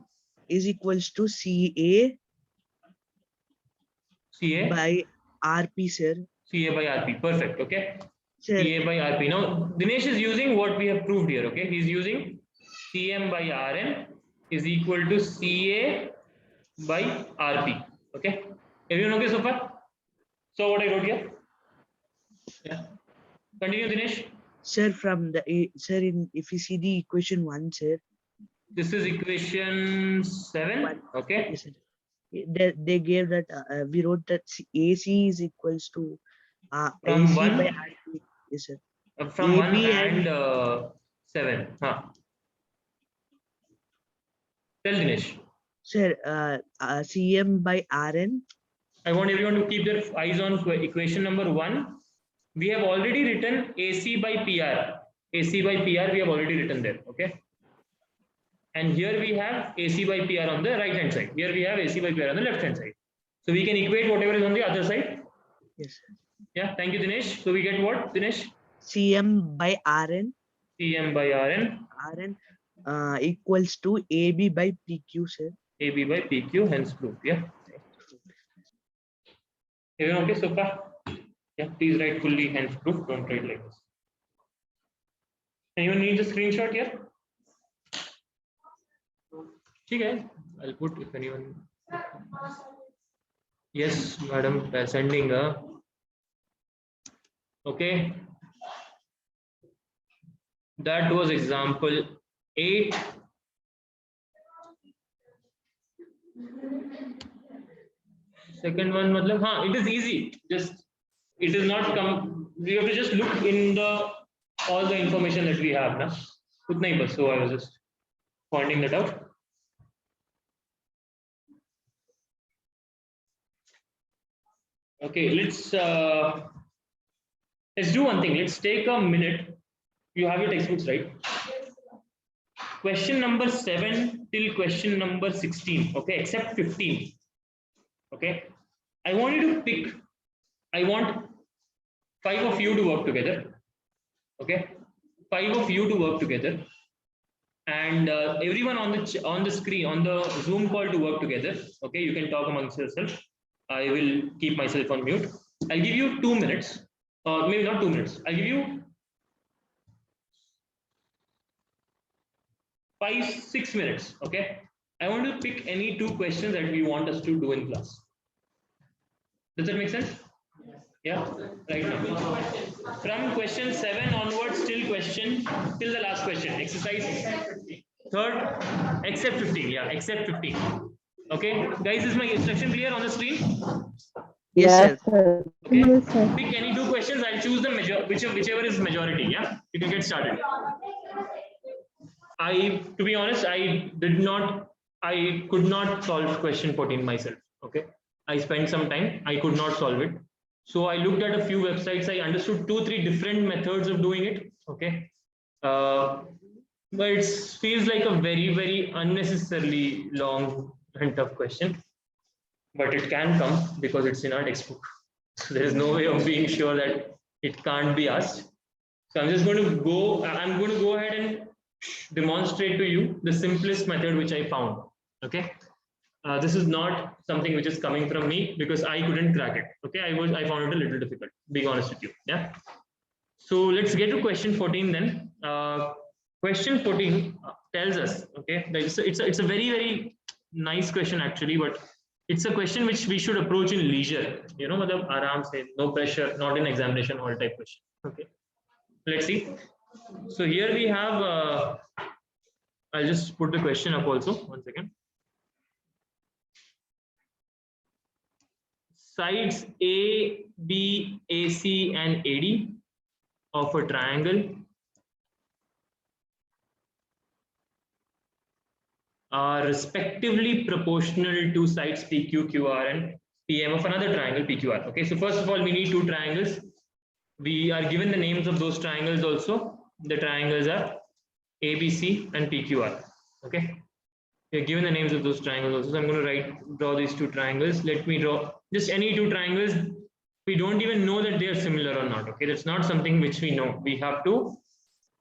is equals to CA CA. by RP, sir. CA by RP. Perfect. Okay. Sir, CA by RP. Now, Dinesh is using what we have proved here. Okay. He's using CM by RN is equal to CA by RP. Okay. Everyone okay so far? So what I wrote here? Yeah. Continue, Dinesh. sir, from the sir, if you see the equation 1, sir. This is equation 7. Okay. Yes, sir. They gave that we wrote that AC is equals to From AC 1. by RP. Yes, sir. From 1 AB and 7. Tell Dinesh. Sir, CM by RN. I want everyone to keep their eyes on equation number 1. We have already written AC by PR. AC by PR we have already written there. Okay. And here we have AC by PR on the right hand side. Here we have AC by PR on the left hand side. So we can equate whatever is on the other side. Yes, sir. Yeah. Thank you, Dinesh. So we get what, Dinesh? CM by RN. CM by RN. RN equals to AB by PQ, sir. AB by PQ, hence proof. Yeah. Everyone okay so far? Yeah. Please write fully, hence proof. Don't write like this. Anyone needs a screenshot here? Okay. I'll put if anyone. Yes, madam, sending a. Okay. That was example 8. Second one, matlab, it is easy. Just it is not come. We have to just look in all the information that we have now. Utna hi bas. So I was just pointing that out. Okay, let's do one thing. Let's take a minute. You have your textbooks, right? Question number 7 till question number 16. Okay, except 15. Okay, I want you to pick. I want 5 of you to work together. Okay, 5 of you to work together, and everyone on the screen on the Zoom call to work together. Okay, you can talk amongst yourself. I will keep myself on mute. I'll give you 2 minutes, or maybe not 2 minutes. I'll give you 5-6 minutes. Okay, I want to pick any 2 questions that we want us to do in class. Does that make sense? Yeah, right now. From question 7 onwards till the last question. Exercise third, except 15. Yeah, except 15. Okay, guys, is my instruction clear on the screen? Yes, sir. sir. Okay. Yes, sir. Pick any 2 questions. I'll choose the whichever is majority. Yeah, you can get started. To be honest, I could not solve question 14 myself. Okay, I spent some time. I could not solve it. So I looked at a few websites. I understood 2-3 different methods of doing it. Okay, but it feels like a very unnecessarily long and tough question. But it can come because it's in our textbook. So there is no way of being sure that it can't be asked. So I'm going to go ahead and demonstrate to you the simplest method which I found. Okay. This is not something which is coming from me because I couldn't crack it. Okay. I found it a little difficult, being honest with you. Yeah. So let's get to question 14 then. Question 14 tells us, okay, it's a very nice question actually, but it's a question which we should approach in leisure. You know, aram se, no pressure, not in examination hall type question. Okay. Let's see. So here we have, I'll just put the question up also. 1 second. Sides A, B, AC, and AD of a triangle are respectively proportional to sides PQ, QR, and PM of another triangle PQR. Okay, so first of all, we need 2 triangles. We are given the names of those triangles also. The triangles are ABC and PQR. Okay, we are given the names of those triangles also. So I'm going to draw these 2 triangles. Let me draw just any 2 triangles. We don't even know that they are similar or not. Okay, that's not something which we know. We have to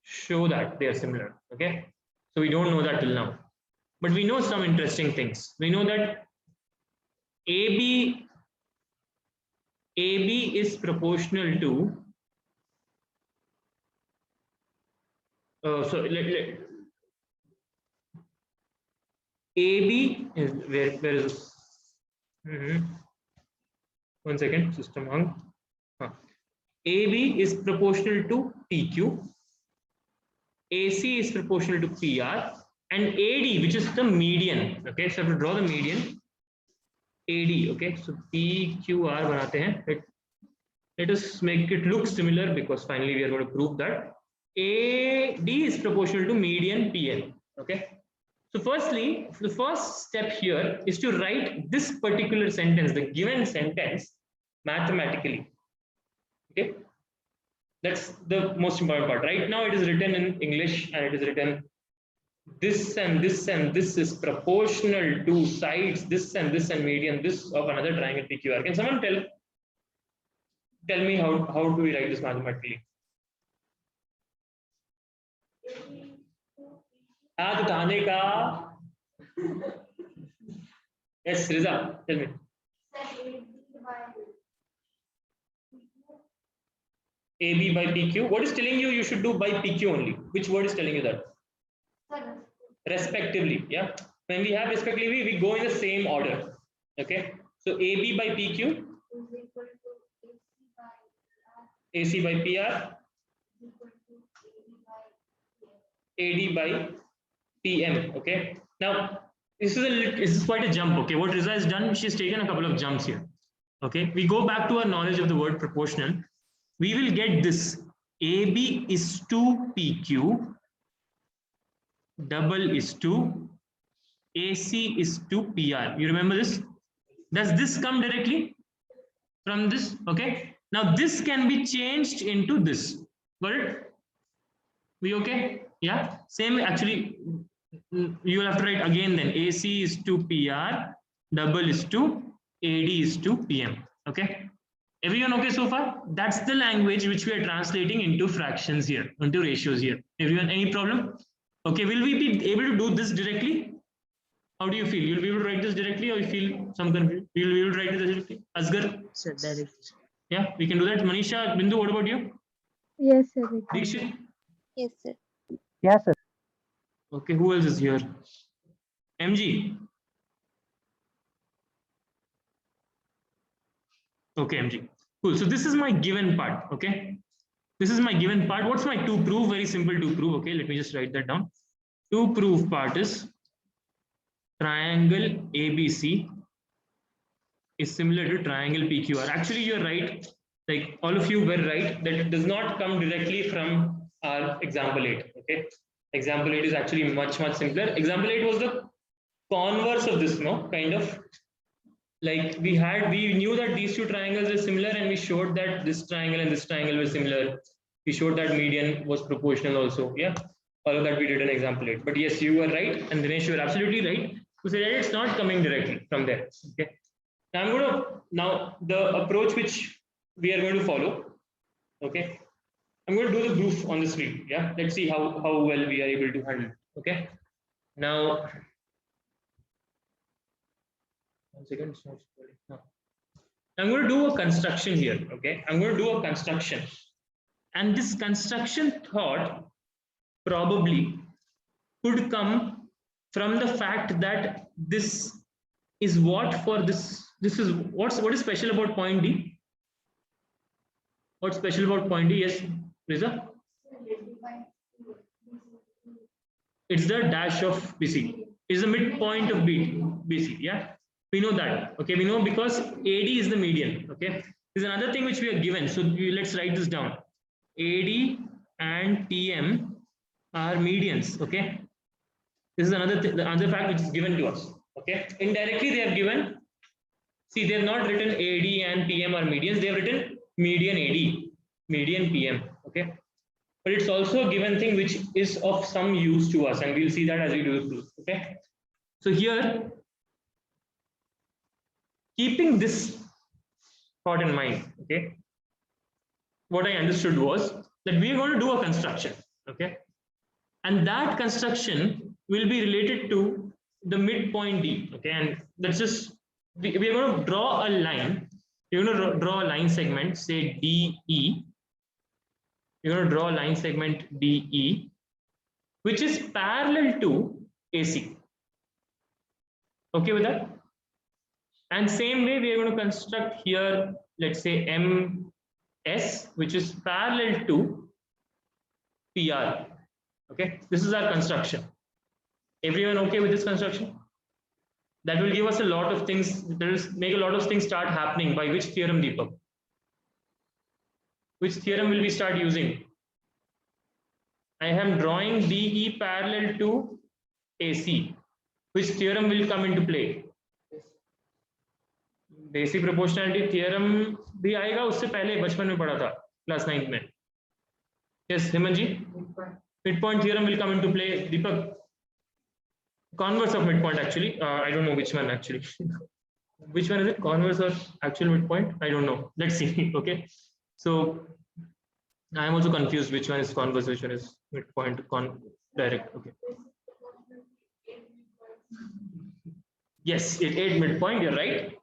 show that they are similar. Okay, so we don't know that till now. But we know some interesting things. We know that AB is proportional to AB is where is this? 1 second, system hung. AB is proportional to PQ, AC is proportional to PR, and AD, which is the median. Okay, so I have to draw the median. AD. Okay, so PQR banate hain. Let us make it look similar because finally we are going to prove that AD is proportional to median PN. Okay. So firstly, the first step here is to write this particular sentence, the given sentence, mathematically. Okay, that's the most important part. Right now it is written in English and it is written this and this and this is proportional to sides this and this and median this of another triangle PQR. Can someone tell me how do we write this mathematically? Yes, Riza, tell me. AB by PQ. What is telling you should do by PQ only? Which word is telling you that? Respectively. Yeah. When we have respectively, we go in the same order. Okay. So AB by PQ, AC by PR, AD by PM. Okay. Now this is quite a jump. Okay. What Riza has done, she's taken a couple of jumps here. Okay. We go back to our knowledge of the word proportional. We will get this. AB is to PQ, double is to AC is to PR. You remember this? Does this come directly from this? Okay. Now this can be changed into this. Got it? We okay? Yeah. Same actually. You will have to write again then. AC is to PR, double is to AD is to PM. Okay. Everyone okay so far? That's the language which we are translating into fractions here, into ratios here. Everyone, any problem? Okay, will we be able to do this directly? How do you feel? You'll be able to write this directly, or you feel some confusion? You'll be able to write this directly? Asghar? Sir, directly. Yeah, we can do that. Manisha, Bindu, what about you? Yes, sir. Dikshit? Yes, sir. Yeah, sir. Okay, who else is here? MG. Okay, MG. Cool. So this is my given part. Okay. This is my given part. What's my to prove? Very simple to prove. Okay, let me just write that down. To prove part is triangle ABC is similar to triangle PQR. Actually, you're right. Like all of you were right that it does not come directly from our example 8. Okay. Example 8 is actually much simpler. Example 8 was the converse of this, no? Kind of. Like we knew that these two triangles are similar, and we showed that this triangle and this triangle were similar. We showed that median was proportional also. Yeah, all of that we did in example 8. But yes, you were right, and Dinesh, you were absolutely right to say that it's not coming directly from there. Okay. Now the approach which we are going to follow. Okay, I'm going to do the proof on the screen. Yeah, let's see how well we are able to handle it. Okay. Now. 1 second. No. I'm going to do a construction here. Okay, I'm going to do a construction, and this construction thought probably could come from the fact that this is what for this. This is what is special about point D. What's special about point D? Yes, Riza. It's the dash of BC. It's the midpoint of BC. Yeah. We know that. Okay, we know because AD is the median. Okay, there's another thing which we are given. So let's write this down. AD and TM are medians. Okay, this is another fact which is given to us. Okay, indirectly they have given. See, they have not written AD and PM are medians. They have written median AD, median PM. Okay, but it's also a given thing which is of some use to us, and we'll see that as we do the proof. Okay, so here. Keeping this thought in mind, okay, what I understood was that we are going to do a construction, okay, and that construction will be related to the midpoint D, okay, and let's just we are going to draw a line. We're going to draw a line segment, say DE. We're going to draw a line segment DE, which is parallel to AC. Okay with that? And same way we are going to construct here, let's say MS, which is parallel to PR. Okay, this is our construction. Everyone okay with this construction? That will give us a lot of things. That will make a lot of things start happening. By which theorem, Deepak? Which theorem will we start using? I am drawing DE parallel to AC. Which theorem will come into play? Basic proportionality theorem भी आएगा, उससे पहले बचपन में पढ़ा था class 9 में. Yes Hemant ji, mid point theorem will come into play. Deepak, converse of midpoint actually, I don't know which one actually. Which one is it, converse or actual midpoint? I don't know, let's see. Okay, so I am also confused which one is converse, which one is midpoint, direct. Okay, yes, it 8 midpoint, you're right.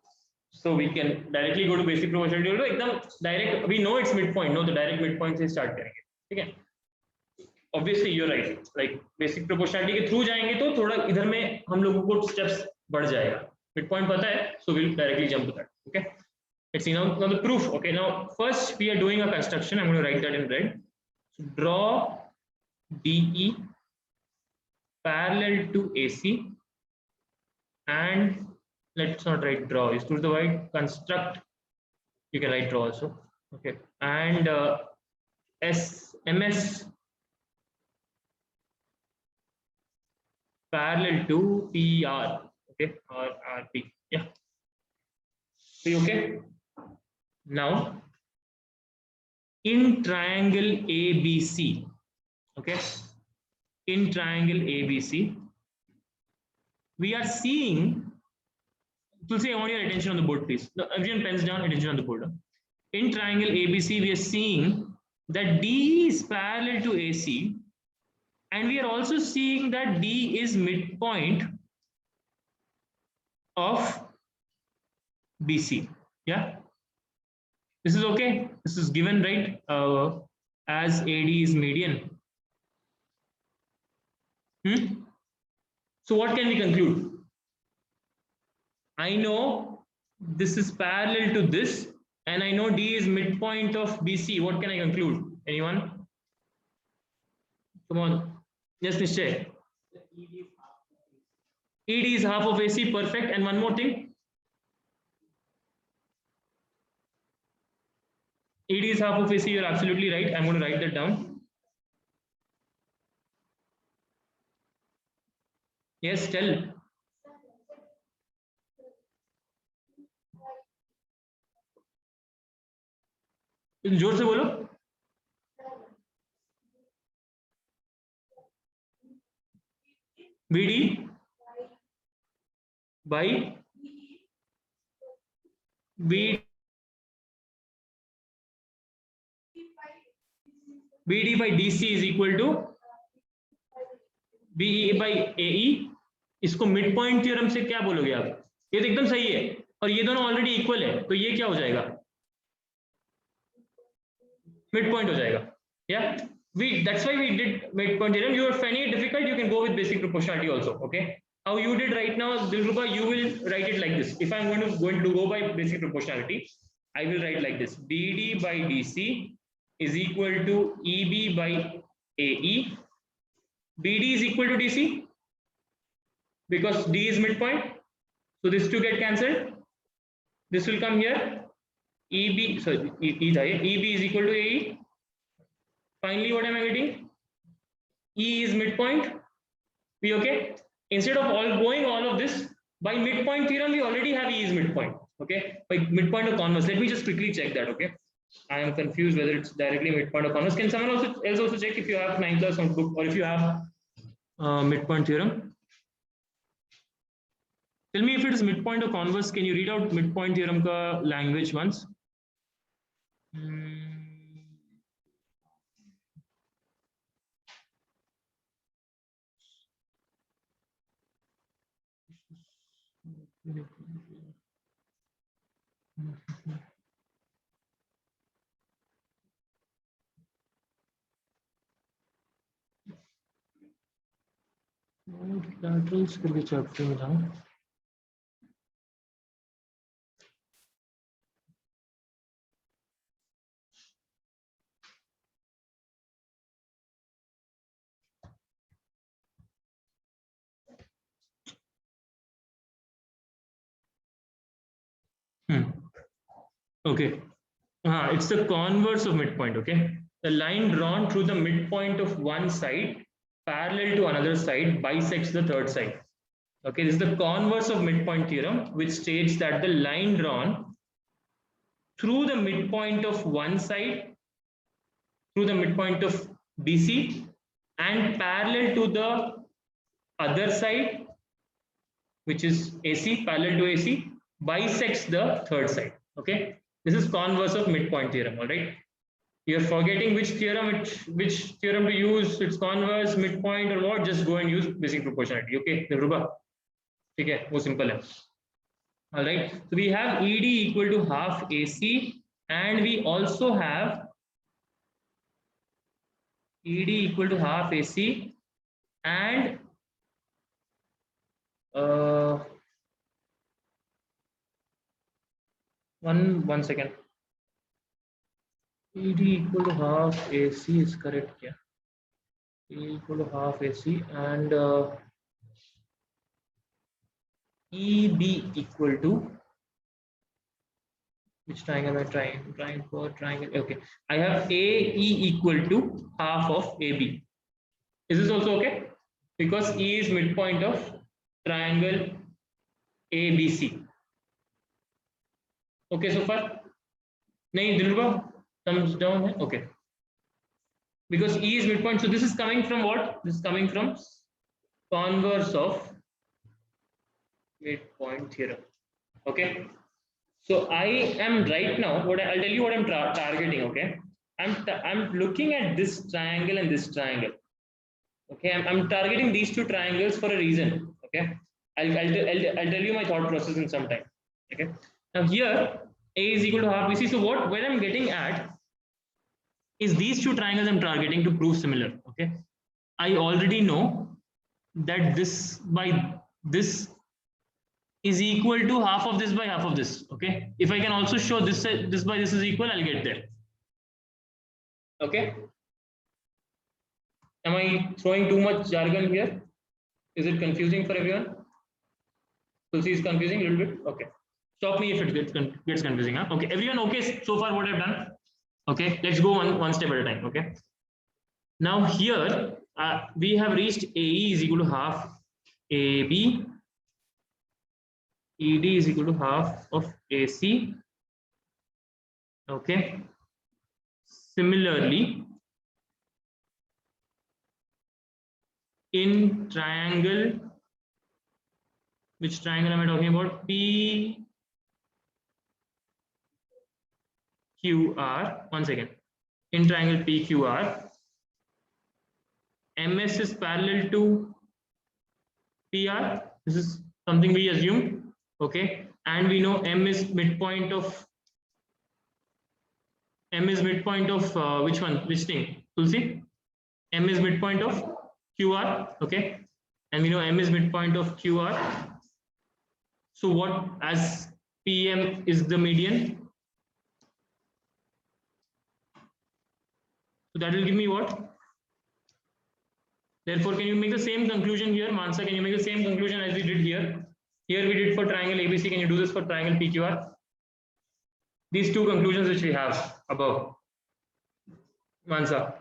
So we can directly go to basic proportionality. एकदम direct, we know it's midpoint. No, the direct midpoint से start करेंगे. ठीक है? Obviously you're right. Like basic proportionality के through जाएंगे तो थोड़ा इधर में हम लोगों को steps बढ़ जाएगा. Midpoint पता है, so we'll directly jump to that. Okay. Let's see now the proof. Okay, now first we are doing a construction. I'm going to write that in red. So draw DE parallel to AC, and let's not write draw. Is to the right construct. You can write draw also. Okay, and MS parallel to PR. Okay, or RP. Yeah. So okay. Now in triangle ABC. Okay. In triangle ABC, we are seeing. Tulsi, I want your attention on the board, please. No, everyone pens down, attention on the board. In triangle ABC, we are seeing that D is parallel to AC, and we are also seeing that D is midpoint of BC. Yeah, this is okay. This is given, right? As AD is median. So what can we conclude? I know this is parallel to this, and I know D is midpoint of BC. What can I conclude? Anyone? Come on. Yes, Nishchay. ED is half of AC. Perfect. And one more thing. ED is half of AC. You're absolutely right. I'm going to write that down. Yes, tell. जोर से बोलो. BD by BD by DC is equal to BE by AE. इसको mid point theorem से क्या बोलोगे आप? ये तो एकदम सही है और ये दोनों ऑलरेडी इक्वल है, तो ये क्या हो जाएगा? मिड पॉइंट हो जाएगा. Yeah, that's why we did midpoint theorem. You are finding it difficult, you can go with basic proportionality also. Okay, how you did right now, Dilruba, you will write it like this. If I'm going to go by basic proportionality, I will write like this: BD by DC is equal to EB by AE. BD is equal to DC because D is midpoint, so this two get cancelled. This will come here. EB, sorry, EB is equal to AE. Finally, what am I getting? E is midpoint. We okay? Instead of going all of this, by midpoint theorem, we already have E is midpoint. Okay, by midpoint or converse. Let me just quickly check that. Okay, I am confused whether it's directly midpoint or converse. Can someone else also check if you have 9th class notebook or if you have midpoint theorem? Tell me if it is midpoint or converse. Can you read out midpoint theorem ka language once? Laterals के लिए chapter में जाऊं. Okay. It's the converse of midpoint. Okay. The line drawn through the midpoint of one side parallel to another side bisects the third side. Okay. This is the converse of midpoint theorem, which states that the line drawn through the midpoint of one side, through the midpoint of BC, and parallel to the other side, which is AC, parallel to AC, bisects the third side. Okay, this is converse of midpoint theorem. All right, you're forgetting which theorem to use. It's converse, midpoint, or what? Just go and use basic proportionality. Okay, Dilruba. Okay, more simple. All right, so we have ED equal to half AC, and we also have ED equal to half AC, and one second. ED equal to half AC is correct. Yeah, ED equal to half AC, and EB equal to, which triangle am I trying for? Triangle. Okay, I have AE equal to half of AB. Is this also okay? Because E is midpoint of triangle ABC. Okay, so far? Nahin, Dilruba, thumbs down. Okay. Because E is midpoint, so this is coming from what? This is coming from converse of midpoint theorem. Okay. So I am right now, I'll tell you what I'm targeting. Okay. I'm looking at this triangle and this triangle. Okay. I'm targeting these two triangles for a reason. Okay. I'll tell you my thought process in some time. Okay. Now here A is equal to half BC. So what I'm getting at is these two triangles I'm targeting to prove similar. Okay. I already know that this by this is equal to half of this by half of this. Okay, if I can also show this this by this is equal, I'll get there. Okay, am I throwing too much jargon here? Is it confusing for everyone? Tulsi is confusing a little bit. Okay, stop me if it gets confusing. Huh? Okay, everyone okay so far what I've done? Okay, let's go one step at a time. Okay, now here we have reached AE is equal to half AB, ED is equal to half of AC. Okay, similarly in triangle, which triangle am I talking about? PQR. One second. In triangle PQR, MS is parallel to PR. This is something we assume. Okay, and we know M is midpoint of which one? Which thing? Tulsi? M is midpoint of QR. Okay, and we know M is midpoint of QR. So what, as PM is the median, so that will give me what? Therefore, can you make the same conclusion here? Mansa, can you make the same conclusion as we did here? Here we did for triangle ABC. Can you do this for triangle PQR? These two conclusions which we have above. Mansa.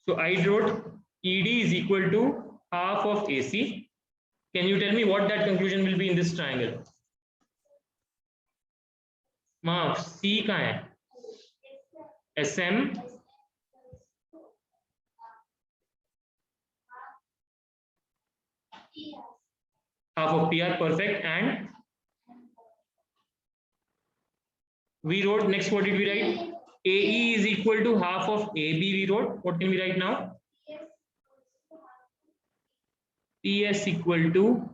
So I wrote ED is equal to half of AC. Can you tell me what that conclusion will be in this triangle? Ma, C कहाँ है? SM half of PR, perfect. And we wrote next, what did we write? AE is equal to half of AB we wrote. What can we write now? PS equal to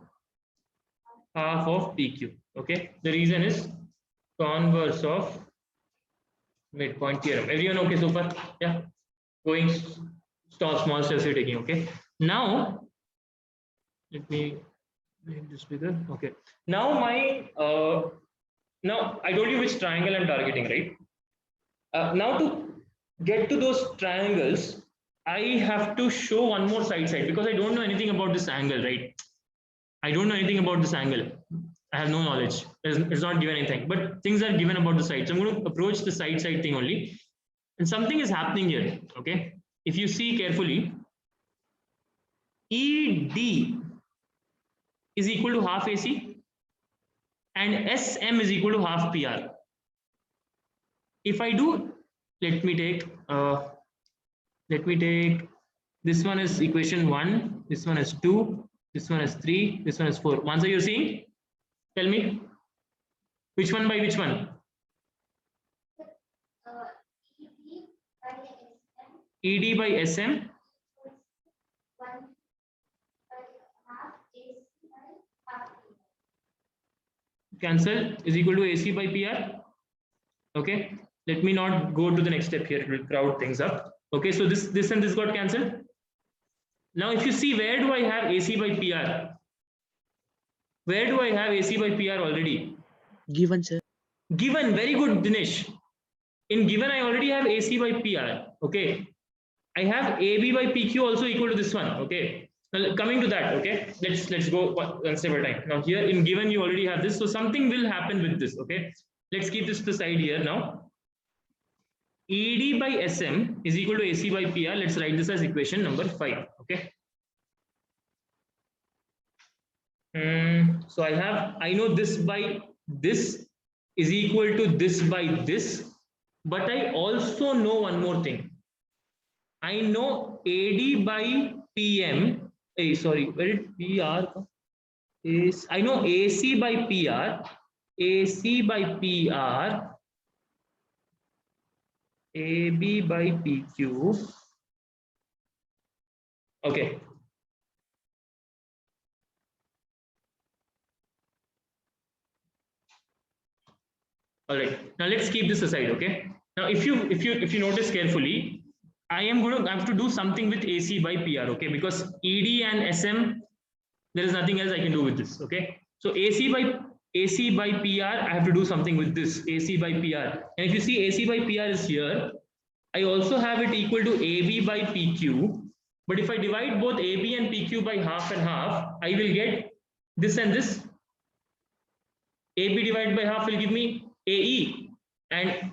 half of PQ. Okay, the reason is converse of midpoint theorem. Everyone okay so far? Yeah, going small steps you're taking. Okay, now let me make this bigger. Okay, now my now I told you which triangle I'm targeting, right? Now to get to those triangles, I have to show one more side because I don't know anything about this angle, right? I don't know anything about this angle. I have no knowledge. It's not given anything, but things are given about the side. So I'm going to approach the side thing only. And something is happening here. Okay. If you see carefully, ED is equal to half AC and SM is equal to half PR. If I do, let me take this one is equation 1, this one is 2, this one is 3, this one is 4. Mansa, you're seeing? Tell me, which one by which one? ED by SM. Cancel is equal to AC by PR. Okay, let me not go to the next step here. It will crowd things up. Okay, so this and this got cancelled. Now, if you see, where do I have AC by PR? Where do I have AC by PR already? Given, sir. Given, very good, Dinesh. In given, I already have AC by PR. Okay, I have AB by PQ also equal to this one. Okay, now coming to that. Okay, let's go one step at a time. Now here in given, you already have this, so something will happen with this. Okay, let's keep this to the side here now. ED by SM is equal to AC by PR. Let's write this as equation number 5. Okay. So I know this by this is equal to this by this, but I also know one more thing. I know AD by PM. Sorry, where did PR is? I know AC by PR, AC by PR, AB by PQ. Okay. All right. Now let's keep this aside. Okay. Now if you notice carefully, I have to do something with AC by PR. Okay, because ED and SM There is nothing else I can do with this. Okay, so AC by PR, I have to do something with this AC by PR. And if you see AC by PR is here, I also have it equal to AB by PQ. But if I divide both AB and PQ by half and half, I will get this and this. AB divided by half will give me AE, and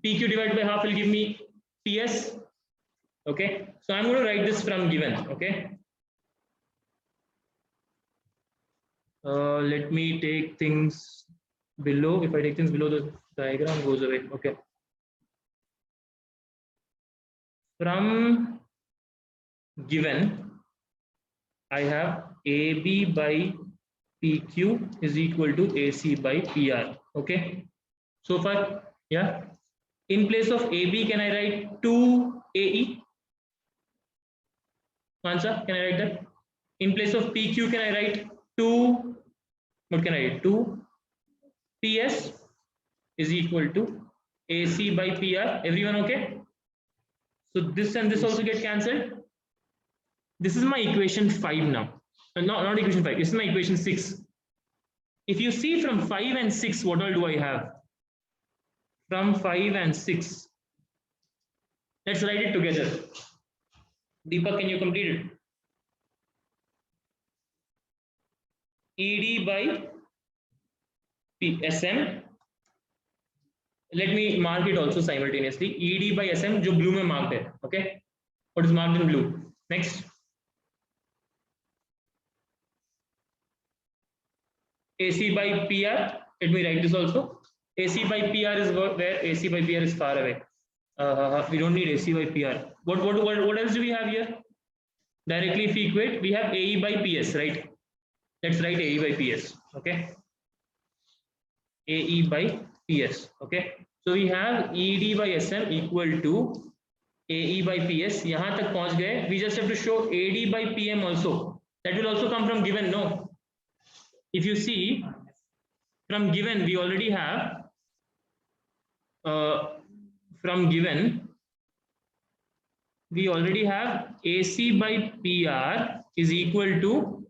PQ divided by half will give me PS. Okay, so I'm going to write this from given. Okay, let me take things below. If I take things below, the diagram goes away. Okay, from given, I have AB by PQ is equal to AC by PR. Okay, so far, yeah. In place of AB, can I write 2 AE? Answer, can I write that? In place of PQ, can I write 2? What can I write? 2 PS is equal to AC by PR. Everyone okay? So this and this also get cancelled. This is my equation 5 now. Not equation 5. This is my equation 6. If you see from 5 and 6, what all do I have? From 5 and 6. Let's write it together. Deepak, can you complete it? ED by SM. Let me mark it also simultaneously. ED by SM, जो blue में marked है. Okay. What is marked in blue? Next. AC by PR. Let me write this also. AC by PR is where AC by PR is far away. We don't need AC by PR. What else do we have here? Directly if we equate, we have AE by PS, right? Let's write AE by PS. Okay. AE by PS. Okay. So we have ED by SM equal to AE by PS. यहाँ तक पहुंच गए. We just have to show AD by PM also. That will also come from given, no? If you see from given, we already have from given we already have AC by PR is equal to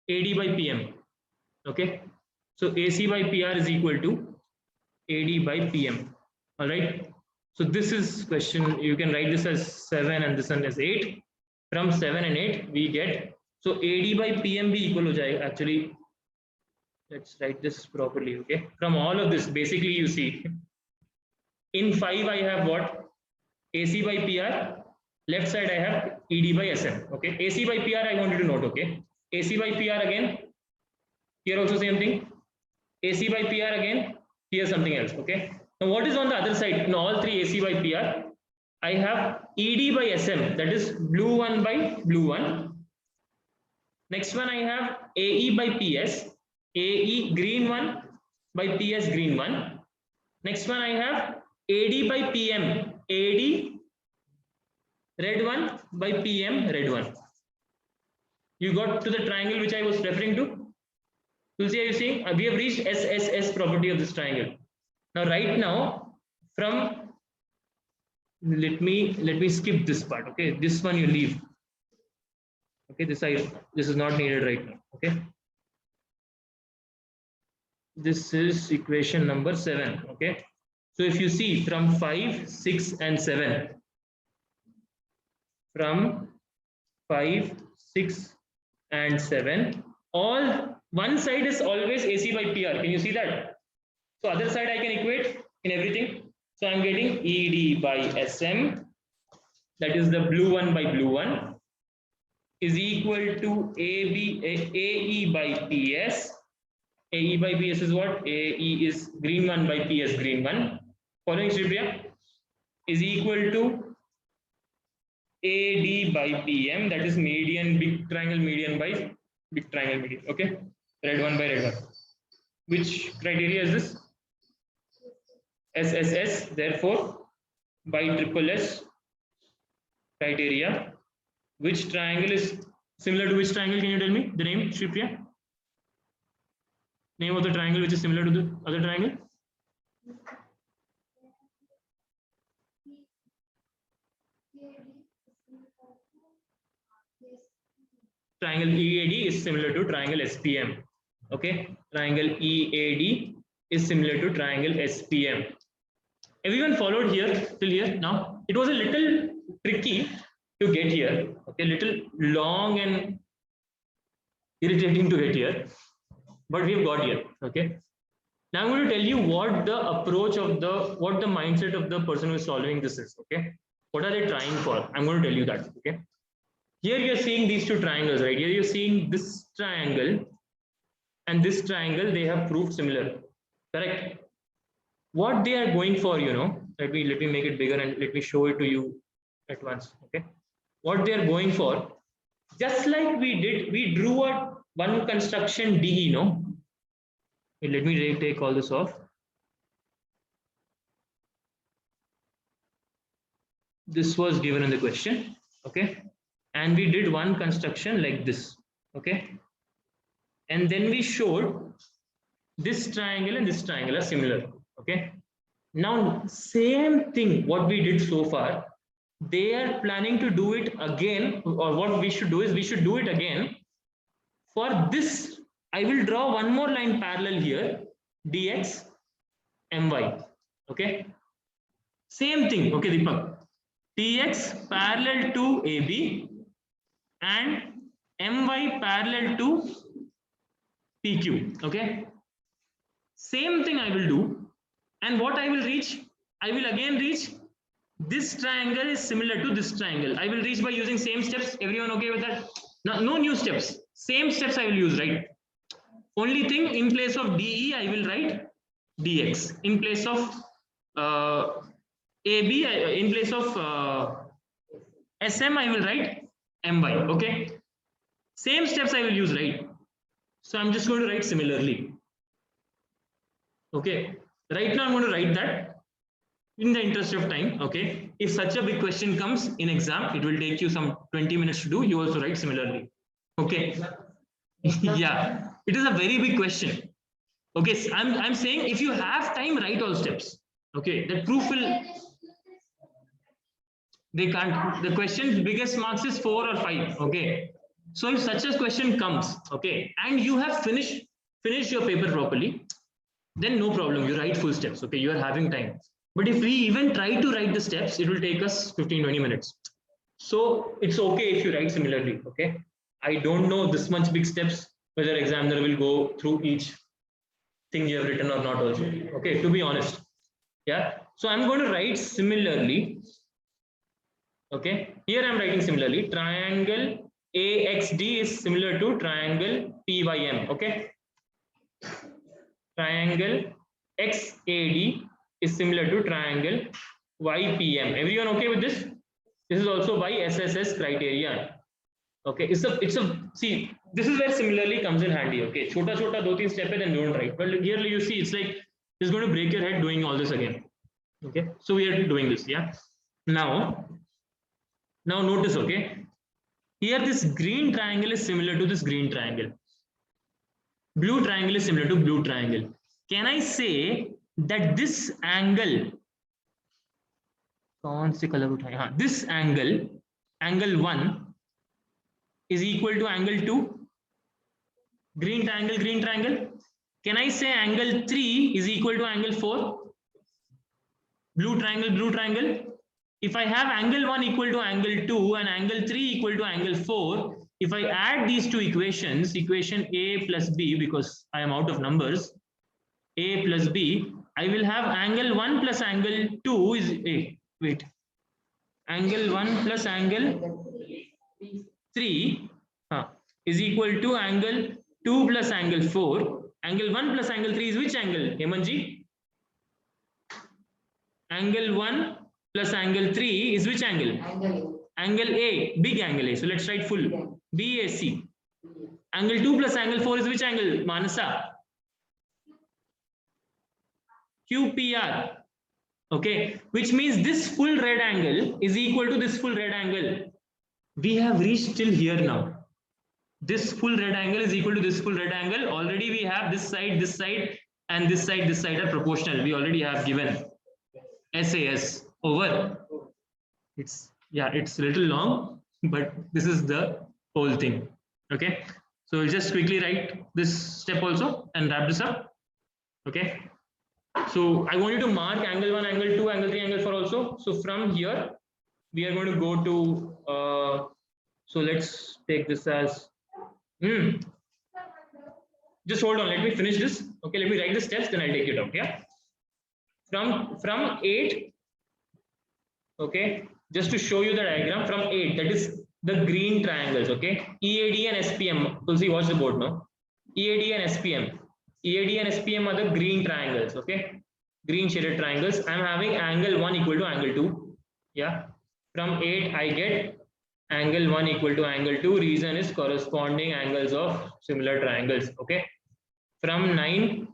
AD by PM. Okay, so AC by PR is equal to AD by PM. All right, so this is question. You can write this as 7 and this one as 8. From 7 and 8 we get, so AD by PM be equal ho jayega. Actually, let's write this properly. Okay, from all of this, basically you see in 5 I have what? AC by PR. Left side I have ED by SM. Okay, AC by PR I want you to note. Okay, AC by PR again. Here also same thing. AC by PR again. Here something else. Okay. Now what is on the other side? In all three AC by PR, I have ED by SM. That is blue one by blue one. Next one I have AE by PS. AE green one by PS green one. Next one I have AD by PM. AD red one by PM red one. You got to the triangle which I was referring to? Tulsi, are you seeing? We have reached SSS property of this triangle. Now, right now, from let me skip this part. Okay, this one you leave. Okay, this is not needed right now. Okay, this is equation number 7. Okay, so if you see from 5, 6, and 7, from 5, 6, and 7, all one side is always AC by PR. Can you see that? So other side I can equate in everything. So I'm getting ED by SM, that is the blue one by blue one, is equal to AE by PS. AE by PS is what? AE is green one by PS green one. Following Shripriya, is equal to AD by PM, that is median, big triangle median by big triangle median. Okay, red one by red one. Which criteria is this? SSS. Therefore, by triple S criteria, which triangle is similar to which triangle? Can you tell me the name, Shripriya? Name of the triangle which is similar to the other triangle? triangle EAD is similar to triangle SPM. Okay, triangle EAD is similar to triangle SPM. Everyone followed here till here? Now it was a little tricky to get here. Okay, little long and irritating to get here, but we've got here. Okay, now I'm going to tell you what the approach of what the mindset of the person who is solving this is. Okay, what are they trying for? I'm going to tell you that. Okay, here you're seeing these two triangles, right? Here you're seeing this triangle and this triangle, they have proved similar, correct? What they are going for, you know, let me make it bigger and let me show it to you at once. Okay, what they are going for, just like we did, we drew a one construction DE, no? Let me take all this off. This was given in the question. Okay, and we did one construction like this. Okay, and then we showed this triangle and this triangle are similar. Okay, now same thing what we did so far, they are planning to do it again, or what we should do is we should do it again. For this, I will draw one more line parallel here, dx my. Okay, same thing. Okay, Deepak, dx parallel to AB and my parallel to PQ. Okay, same thing I will do, and what I will reach, I will again reach this triangle is similar to this triangle. I will reach by using same steps. Everyone okay with that? No new steps, same steps I will use, right? Only thing, in place of DE I will write dx, in place of AB, in place of SM I will write my. Okay, same steps I will use, right? So I'm just going to write similarly. Okay, right now I'm going to write that in the interest of time. Okay, if such a big question comes in exam, it will take you some 20 minutes to do, you also write similarly. Okay. Yeah, it is a very big question. Okay, so I'm saying if you have time, write all steps. Okay, the proof will, they can't, the question's biggest marks is 4 or 5. Okay, so if such a question comes, okay, and you have finished your paper properly, then no problem, you write full steps. Okay, you are having time. But if we even try to write the steps, it will take us 15-20 minutes. So it's okay if you write similarly. Okay, I don't know this much big steps whether examiner will go through each thing you have written or not also. Okay, to be honest. Yeah, so I'm going to write similarly. Okay, here I'm writing similarly. Triangle AXD is similar to triangle PYM. Okay, triangle XAD is similar to triangle YPM. Everyone okay with this? This is also by SSS criteria. Okay, it's a see, this is where similarly comes in handy. Okay, chota 2-3 step then don't write. But here you see it's like it's going to break your head doing all this again. Okay, so we are doing this. Yeah, now notice. Okay, here this green triangle is similar to this green triangle. Blue triangle is similar to blue triangle. Can I say that this angle, this angle 1 is equal to angle 2? Green triangle. Can I say angle 3 is equal to angle 4? Blue triangle. If I have angle 1 equal to angle 2 and angle 3 equal to angle 4, if I add these two equations, equation A plus B, because I am out of numbers, A plus B, I will have angle 1 plus angle 2 is A. Wait. Angle 1 plus angle 3 is equal to angle 2 plus angle 4. Angle 1 plus angle 3 is which angle, Hemanji? Angle 1 plus angle 3 is which angle? Angle A, big angle A. So let's write full. BAC. Angle 2 plus angle 4 is which angle, Manasa? QPR. Okay, which means this full red angle is equal to this full red angle. We have reached till here now. This full red angle is equal to this full red angle. Already we have this side, and this side are proportional. We already have given SAS over. It's a little long, but this is the whole thing. Okay, so we'll just quickly write this step also and wrap this up. Okay, so I want you to mark angle 1, angle 2, angle 3, angle 4 also. So from here we are going to go to so let's take this as just hold on, let me finish this. Okay, let me write the steps, then I'll take it out. Yeah, from 8. Okay, just to show you the diagram, from 8, that is the green triangles. Okay, EAD and SPM. Tulsi, watch the board now. EAD and SPM. EAD and SPM are the green triangles. Okay, green shaded triangles. I'm having angle 1 equal to angle 2. Yeah, from 8 I get angle 1 equal to angle 2. Reason is corresponding angles of similar triangles. Okay, from 9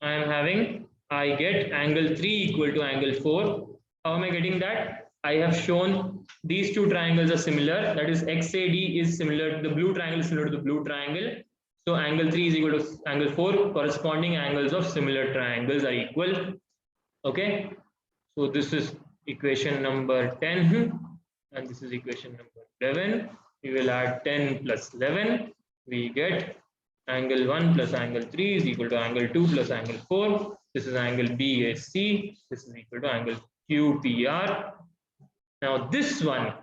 I am having, I get angle 3 equal to angle 4. How am I getting that? I have shown these two triangles are similar. That is XAD is similar to the blue triangle, is similar to the blue triangle. So angle 3 is equal to angle 4. Corresponding angles of similar triangles are equal. Okay. So this is equation number 10 and this is equation number 11. We will add 10 plus 11. We get angle 1 plus angle 3 is equal to angle 2 plus angle 4. This is angle BAC. This is equal to angle QPR. Now this one,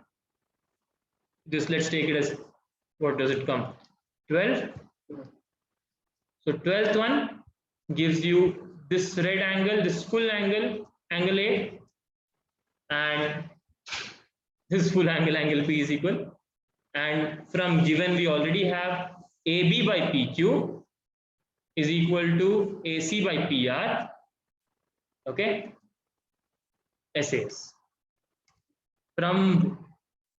this let's take it as, what does it come? 12. So 12th one gives you this red angle, this full angle, angle A, and this full angle, angle P is equal. And from given we already have AB by PQ is equal to AC by PR. Okay, SAS. From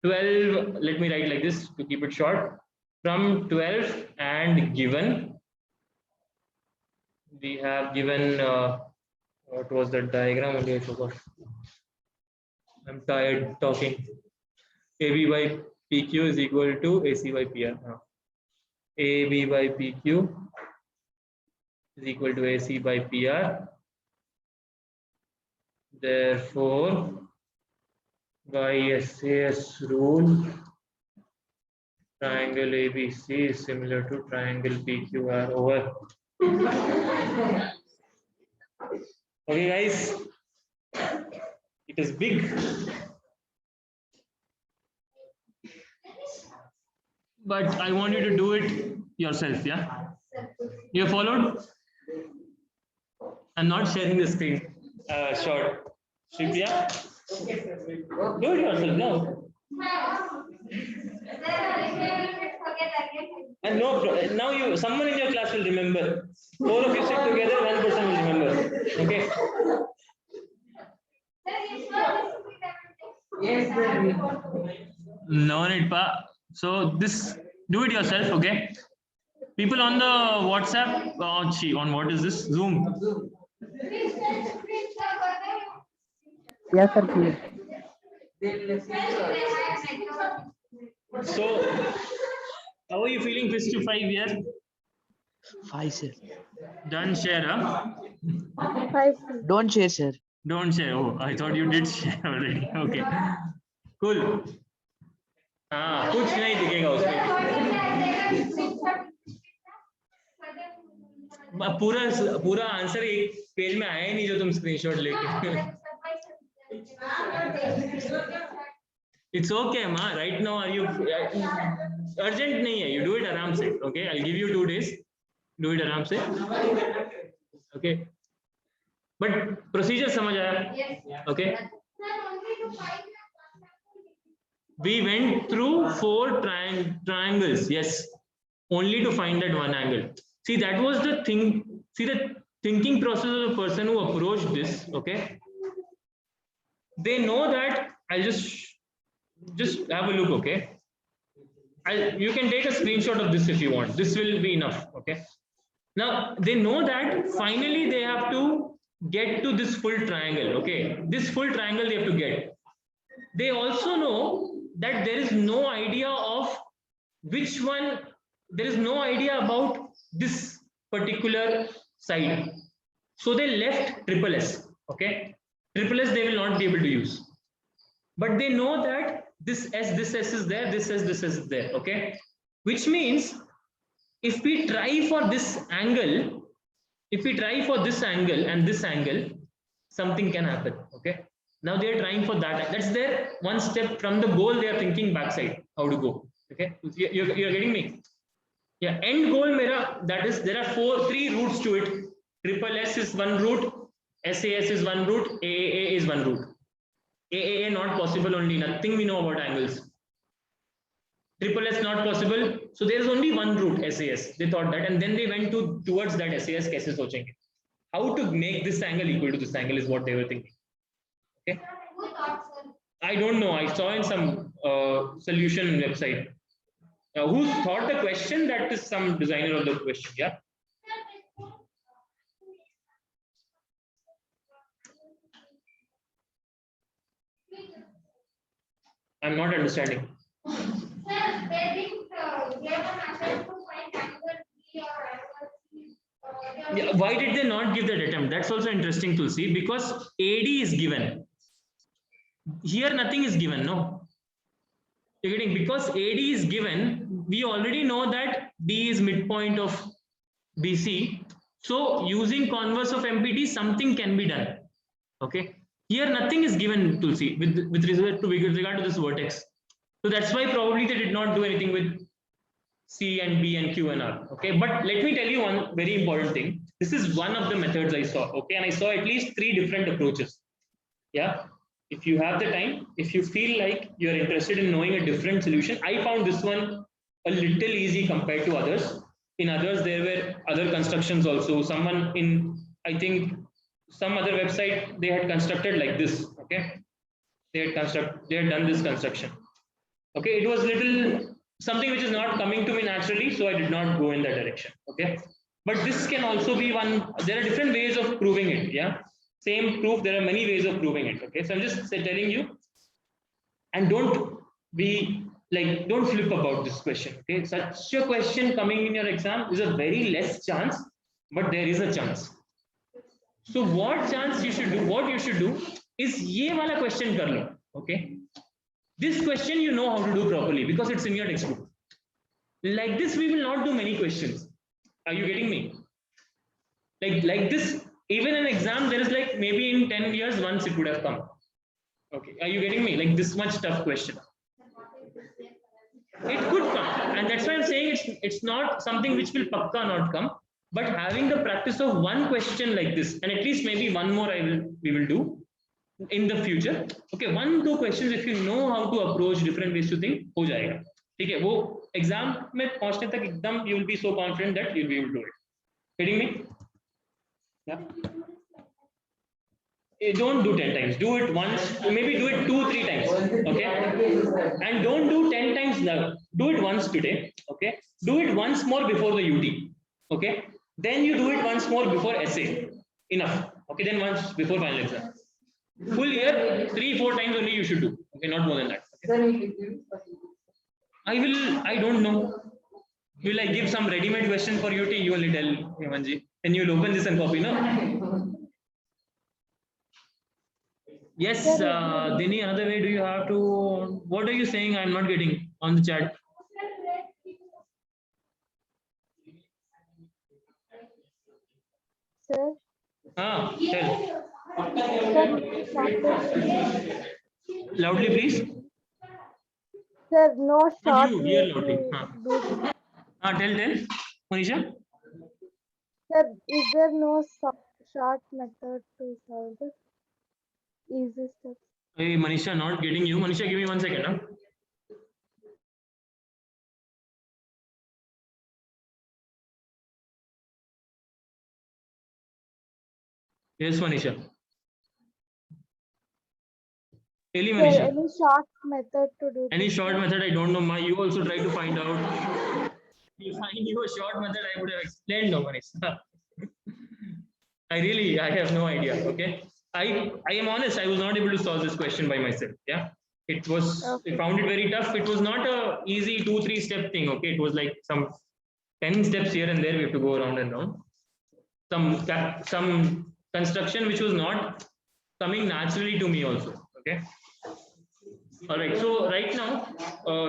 12, let me write like this to keep it short. From 12 and given, we have given what was the diagram? Okay, I forgot. I'm tired talking. AB by PQ is equal to AC by PR. AB by PQ is equal to AC by PR. Therefore, by SAS rule, triangle ABC is similar to triangle PQR. Over. Okay, guys, it is big, but I want you to do it yourself. Yeah, you followed? I'm not sharing the screen. Short. Shivya, do it yourself now. And now you, someone in your class will remember. 4 of you sit together, 1 person will remember. Okay. No need pa. So this, do it yourself. Okay. People on the WhatsApp, on what is this? Zoom. Yes, sir, please. So, how are you feeling? 5 years? 5, sir. Done share, huh? 5, sir. Don't share, sir. Don't share. Oh, I thought you did share already. Okay. Cool. हाँ, कुछ नहीं दिखेगा उसमें. पूरा answer एक page में आया ही नहीं जो तुम स्क्रीनशॉट लेके. It's okay, ma. Right now, are you urgent? नहीं है. You do it आराम से. Okay, I'll give you 2 days. Do it आराम से. Okay. But procedure समझ आया? Okay. We went through 4 triangles. Yes, only to find that one angle. See, that was the thing. See, the thinking process of the person who approached this. Okay. They know that. I'll just have a look. Okay. You can take a screenshot of this if you want. This will be enough. Okay. Now they know that finally they have to get to this full triangle. Okay. This full triangle they have to get. They also know that there is no idea of which one, there is no idea about this particular side. So they left triple S. Okay. Triple S they will not be able to use. But they know that this S is there, this S is there, okay? Which means if we try for this angle, and this angle, something can happen, okay? Now they are trying for that. That's their one step from the goal. They are thinking backside how to go, okay? You're getting me? Yeah, end goal mera, that is there are three routes to it. Triple S is one route, SAS is one route, AAA is one route. AAA not possible, only nothing we know about angles. Triple S not possible, so there is only one route, SAS. They thought that, and then they went towards that SAS. Kaise sochenge? How to make this angle equal to this angle is what they were thinking. Okay. I don't know. I saw in some solution website. Who thought the question? That is some designer of the question. Yeah. I'm not understanding. Yeah, why did they not give that attempt? That's also interesting to see, because AD is given. Here nothing is given, no. You're getting, because AD is given, we already know that D is midpoint of BC. So using converse of MPT, something can be done. Okay. Here nothing is given, Tulsi, with regard to this vertex. So that's why probably they did not do anything with C and B and Q and R. Okay, but let me tell you one very important thing. This is one of the methods I saw. Okay, and I saw at least 3 different approaches. Yeah, if you have the time, if you feel like you're interested in knowing a different solution, I found this one a little easy compared to others. In others, there were other constructions also. Someone in, I think, some other website, they had constructed like this. Okay, they had done this construction. Okay, it was little something which is not coming to me naturally, so I did not go in that direction. Okay, but this can also be one. There are different ways of proving it. Yeah, same proof. There are many ways of proving it. Okay, so I'm just telling you, and don't be like, don't flip about this question. Okay, such a question coming in your exam is a very less chance, but there is a chance. So what chance you should do? What you should do is ye wala question kar lo. Okay. This question you know how to do properly because it's in your textbook. Like this, we will not do many questions. Are you getting me? Like this, even an exam, there is like maybe in 10 years once it would have come. Okay, are you getting me? Like this much tough question. It could come, and that's why I'm saying it's not something which will pakka not come. But having the practice of one question like this, and at least maybe one more we will do in the future. Okay, 1-2 questions, if you know how to approach different ways to think, हो जाएगा. ठीक है, वो exam में पहुंचने तक एकदम you will be so confident that you'll be able to do it. Getting me? Yeah. Don't do 10 times. Do it once. Maybe do it 2-3 times. Okay. And don't do 10 times now. Do it once today. Okay. Do it once more before the UT. Okay. Then you do it once more before essay. Enough. Okay. Then once before final exam. Full year, 3-4 times only you should do. Okay, not more than that. Okay? I don't know. Will I give some ready-made question for UT? You only tell Hemanji. And you'll open this and copy, no? Yes, Dini, another way do you have to, what are you saying? I'm not getting on the chat. Sir, Tell. Loudly, please. sir, no short You, way hear loudly. to do. Tell. Manisha? Sir, is there no short method to solve this? Easy steps. Hey, Manisha, not getting you. Manisha, give me 1 second. Huh? Yes, Manisha. Really, Manisha. Sir, any short method to do Any this? short method? I don't know. You also try to find out. If I knew a short method, I would have explained. No, Manisha. I have no idea. Okay. I am honest. I was not able to solve this question by myself. Yeah. It was. Okay. I found it very tough. It was not a easy 2-3 step thing. Okay. It was like some 10 steps here and there. We have to go around and around. Some construction which was not coming naturally to me also. Okay. All right. So right now,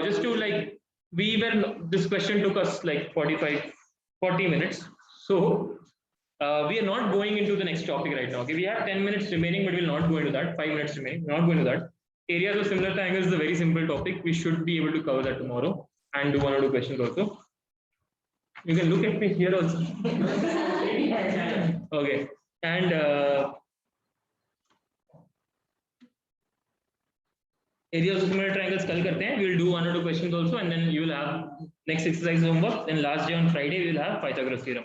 just to like, this question took us like 40 minutes. So we are not going into the next topic right now. Okay, we have 10 minutes remaining, but we'll not go into that. 5 minutes remaining. We're not going to that. Areas of similar triangles is a very simple topic. We should be able to cover that tomorrow and do 1 or 2 questions also. You can look at me here also. Okay. And areas of similar triangles कल करते हैं. We will do 1 or 2 questions also, and then you will have next exercise homework. Then last day on Friday we will have Pythagoras theorem.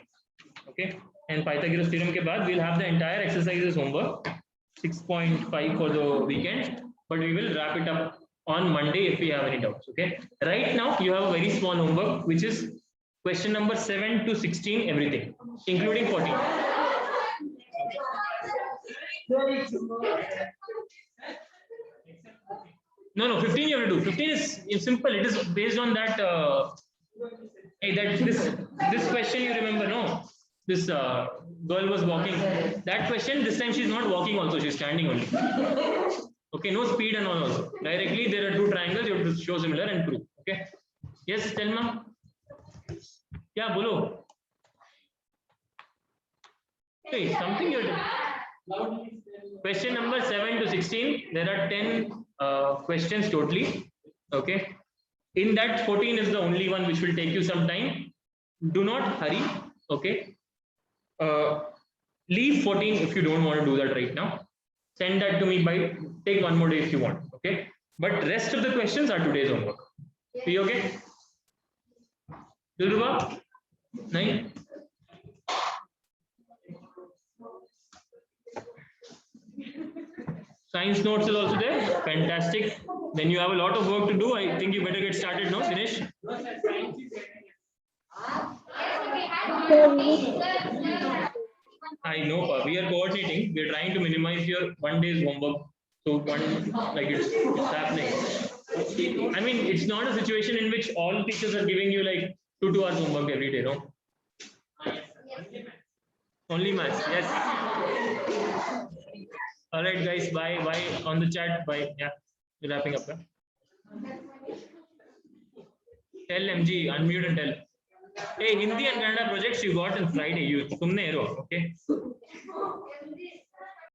Okay. And Pythagoras theorem के बाद we'll have the entire exercises homework 6.5 for the weekend, but we will wrap it up on Monday if we have any doubts. Okay. Right now you have a very small homework which is question number 7 to 16 everything, including 14. No, 15 you have to do. 15 is simple. It is based on that. This question you remember, no? This girl was walking. That question, this time she's not walking also, she's standing only. Okay, no speed and all also. Directly there are 2 triangles, you have to show similar and prove. Okay. Yes, tell ma'am. Yeah, bolo. Hey, something you have. Question number 7 to 16. There are 10 questions totally. Okay. In that 14 is the only one which will take you some time. Do not hurry. Okay. Leave 14 if you don't want to do that right now. Send that to me take 1 more day if you want. Okay. But rest of the questions are today's homework. Be okay? Dilruba? Nahin? Science notes is also there. Fantastic. Then you have a lot of work to do. I think you better get started now. Finish. I know, we are coordinating. We are trying to minimize your 1 day's homework. So it's happening. I mean, it's not a situation in which all teachers are giving you like 2 hours homework every day, no? Only maths, yes. All right, guys. Bye. On the chat. Bye. Yeah, we're wrapping up. Huh? Tell MG, unmute and tell. Hey, Hindi and Kannada projects you got on Friday. Tumne hero, okay?